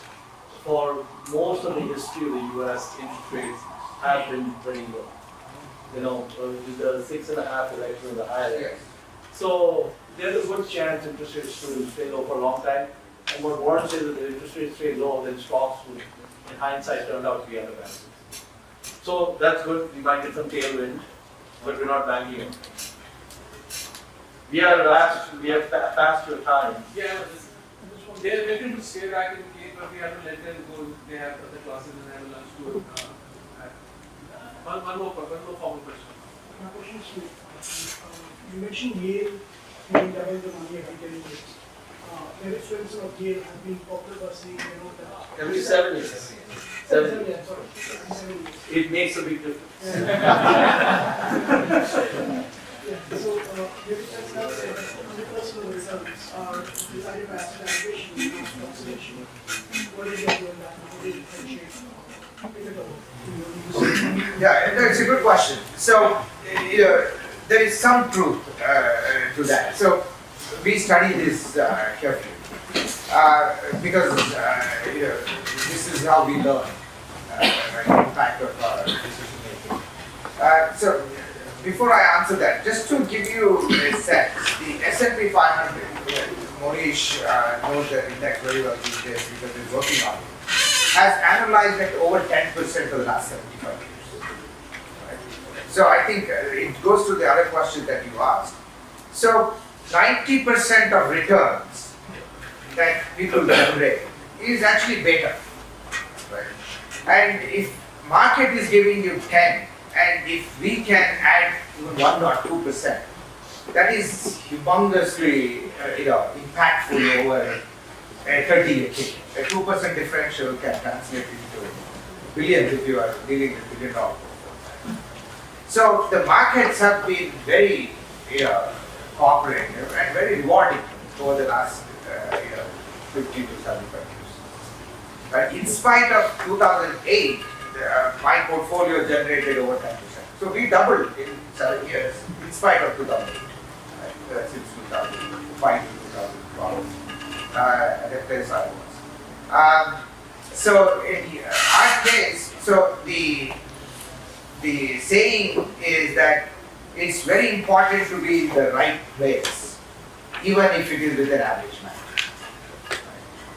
for most of the history of the US, interest rates have been very low. The 6.5 election was the higher end. So there's a good chance interest rates will stay low for a long time. And what Warren says is that if interest rates stay low, then stocks would, in hindsight, turn out to be undervalued. So that's good. We might get some tailwind, but we're not banking it. We have passed your time. Yeah, they're welcome to stay back in case, but we have to let them go. They have other classes and have lunch to one more formal question. My question is you mentioned Yale having doubled the money every 10 years. Every students of Yale have been popular by saying that Every 7 years. 7 years. Sorry, 7 years. It makes a big difference. So, your research now says that the personal results are decided by asset allocation and not stock selection. What is your view on that? How do you differentiate? If at all? Yeah, that's a good question. So, there is some truth to that. So, we study this carefully because this is how we learn the impact of decision making. So, before I answer that, just to give you a sense, the S&P 500, Mohnish knows that index very well these days because he's working on it, has analyzed at over 10% for the last 75 years. Right? So I think it goes to the other question that you asked. So 90% of returns that people generate is actually beta. Right? And if market is giving you 10, and if we can add even 1 or 2%, that is humongously impactful over a 30-year period. A 2% differential can translate into billions if you are dealing with $1 billion. So the markets have been very cooperative and very rewarding over the last 50 to 75 years. But in spite of 2008, my portfolio generated over 10%. So we doubled in 7 years in spite of 2008, since 2005 to 2012, at the place I was. So in our case, so the saying is that it's very important to be in the right place, even if it is with an average manager.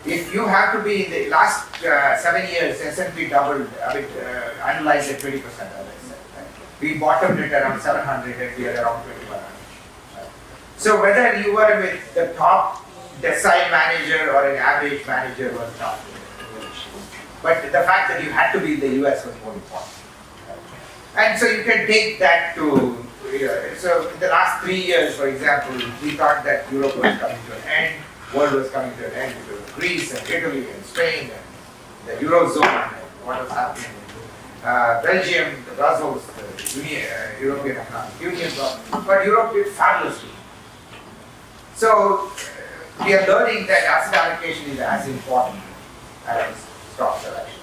If you have to be in the last 7 years, S&P doubled, analyzed at 20%, as I said. Right? We bottomed at around 700 and we are around 2100. Right? So whether you were with the top decile manager or an average manager was not the issue. But the fact that you had to be in the US was more important. Right? And so you can take that to, so in the last 3 years, for example, we thought that Europe was coming to an end. World was coming to an end because of Greece and Italy and Spain and the Eurozone and what was happening. Belgium, the Brussels, the European Economic Union, but Europe did fabulously. So we are learning that asset allocation is as important as stock selection.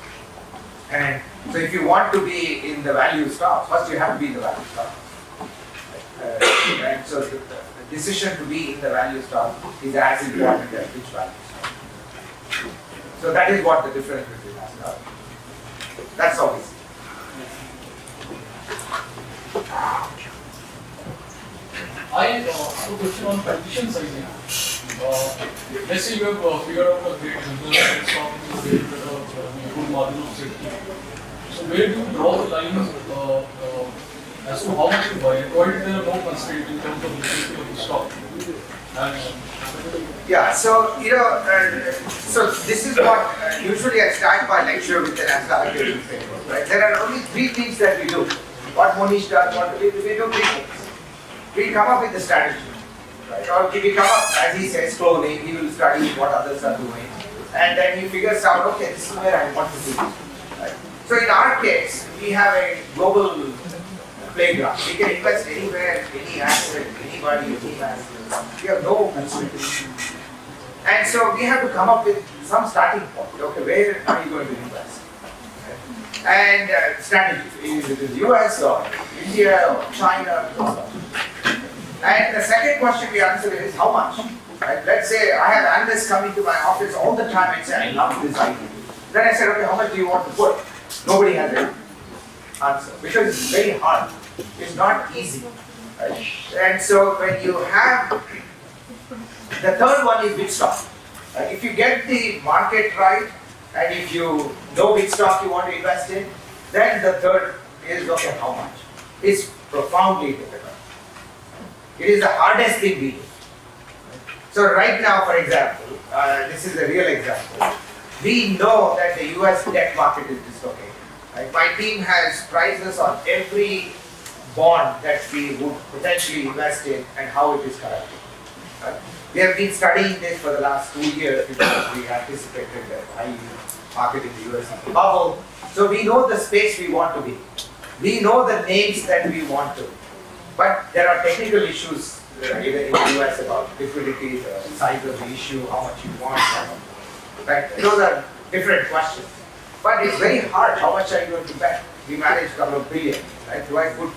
And so if you want to be in the value stocks, first you have to be in the value stocks. And so the decision to be in the value stock is as important as which value stock. So that is what the difference between asset allocation. That's how we see it. I have a question on position sizing. Let's say you have figured out a great business stock with a good margin of safety. So where do you draw the line as to how much you buy? Provided there are no constraints in terms of liquidity of the stock. Yeah, so so this is what usually I start my lecture with an allocation framework, right? There are only three things that we do. What Mohnish does, we do three things. We come up with the strategy, right? Or we come up, as he says, slowly, he will study what others are doing, and then he figures out, okay, this is where I want to be. Right? So in our case, we have a global playground. We can invest anywhere, any asset, anybody, any asset. We have no constraints. And so we have to come up with some starting point. Okay, where are you going to invest? And strategy. Is it the US or India or China or something? And the second question we answer is how much? Right? Let's say I have analysts coming to my office all the time and say, I love this idea. Then I said, okay, how much do you want to put? Nobody has an answer because it's very hard. It's not easy. Right? And so when you have, the third one is which stock. Right? If you get the market right and if you know which stock you want to invest in, then the third is okay, how much? It's profoundly difficult. It is the hardest thing we do. So right now, for example, this is a real example. We know that the US debt market is dislocated. Right? My team has prices on every bond that we would potentially invest in and how it is corrected. Right? We have been studying this for the last 2 years because we anticipated that high market in the US is a bubble. So we know the space we want to be. We know the names that we want to. But there are technical issues either in the US about liquidity, the size of the issue, how much you want. Right? Those are different questions. But it's very hard. How much are you going to bet? We manage a couple of billion. Right? Do I put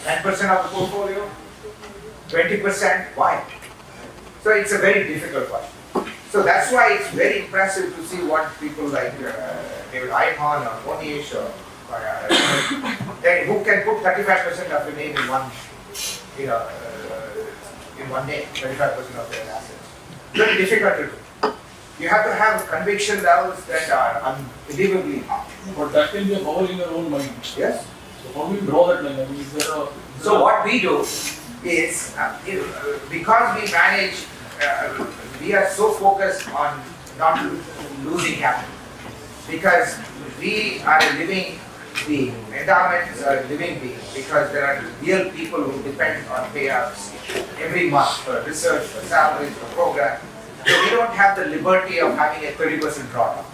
10% of the portfolio? 20%? Why? So it's a very difficult question. So that's why it's very impressive to see what people like David Ayman or Mohnish or who can put 35% of the name in one, in one day, 35% of their assets. Very difficult to do. You have to have conviction levels that are unbelievably high. But that can be a bubble in your own mind. Yes. So how do we draw that line? I mean, is there a... So what we do is, because we manage, we are so focused on not losing capital. Because we are a living being, endowments are a living being, because there are real people who depend on payouts every month for research, for salaries, for program. So we don't have the liberty of having a 30% drawdown.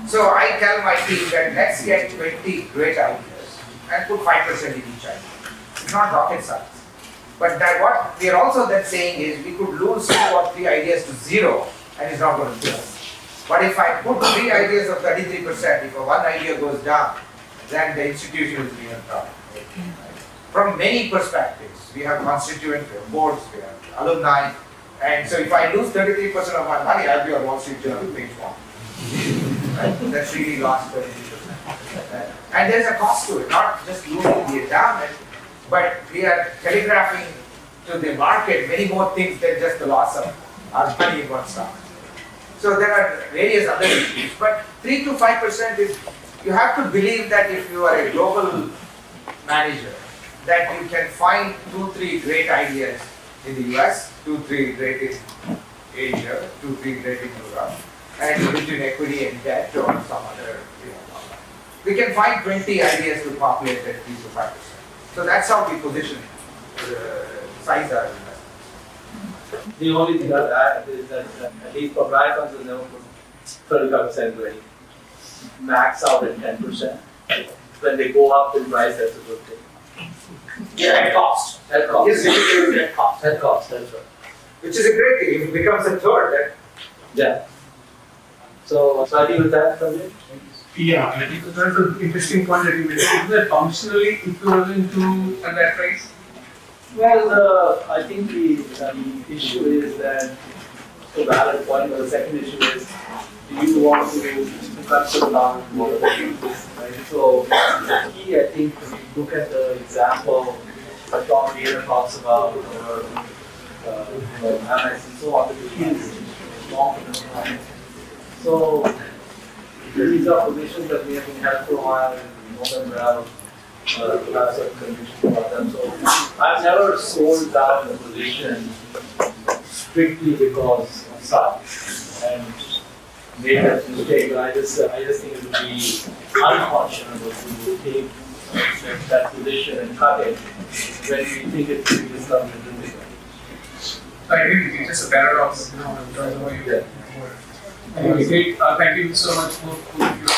So I tell my team that let's get 20 great ideas and put 5% in each idea. It's not rocket science. But that what we are also then saying is we could lose 2 or 3 ideas to zero and it's not going to kill us. But if I put 3 ideas of 33%, if one idea goes down, then the institution is being in trouble. From many perspectives, we have constituents, we have boards, we have alumni, and so if I lose 33% of my money, I'll be on Wall Street Journal page 1. Right? That's really lost 33%. And there's a cost to it, not just losing the endowment, but we are telegraphing to the market many more things than just the loss of our money in one stock. So there are various other issues, but 3 to 5% is, you have to believe that if you are a global manager, that you can find 2-3 great ideas in the US, 2-3 great in Asia, 2-3 great in Europe, and between equity and debt or some other, we can find 20 ideas to populate that 3 to 5%. So that's how we position size our investments. The only thing I'll add is that at least for Pabrai funds will never put 35% ready. Max out at 10%. When they go up in price, that's a good thing. Yeah, at cost. At cost. Yes, it is at cost. At cost, that's right. Which is a great thing. If it becomes a third, then Yeah. So I think with that, Sanjay. Yeah, I think that's an interesting point that you made. Is that functionally equivalent to at that price? Well, I think the issue is that the valid point, or the second issue is, do you want to cut so down more of the right? So the key, I think, if you look at the example Tom Gayner talks about, or Amex and so on, the field long-term time. So these are positions that we have been held for a while and we know them well. Have certain convictions about them. So I've never sold down a position strictly because of size and made that mistake. But I just think it would be unconscionable to take that position and cut it when we think it's going to be some different. I agree with you. It's just a paradox, in terms of what you did. Anyway, great. Thank you so much for your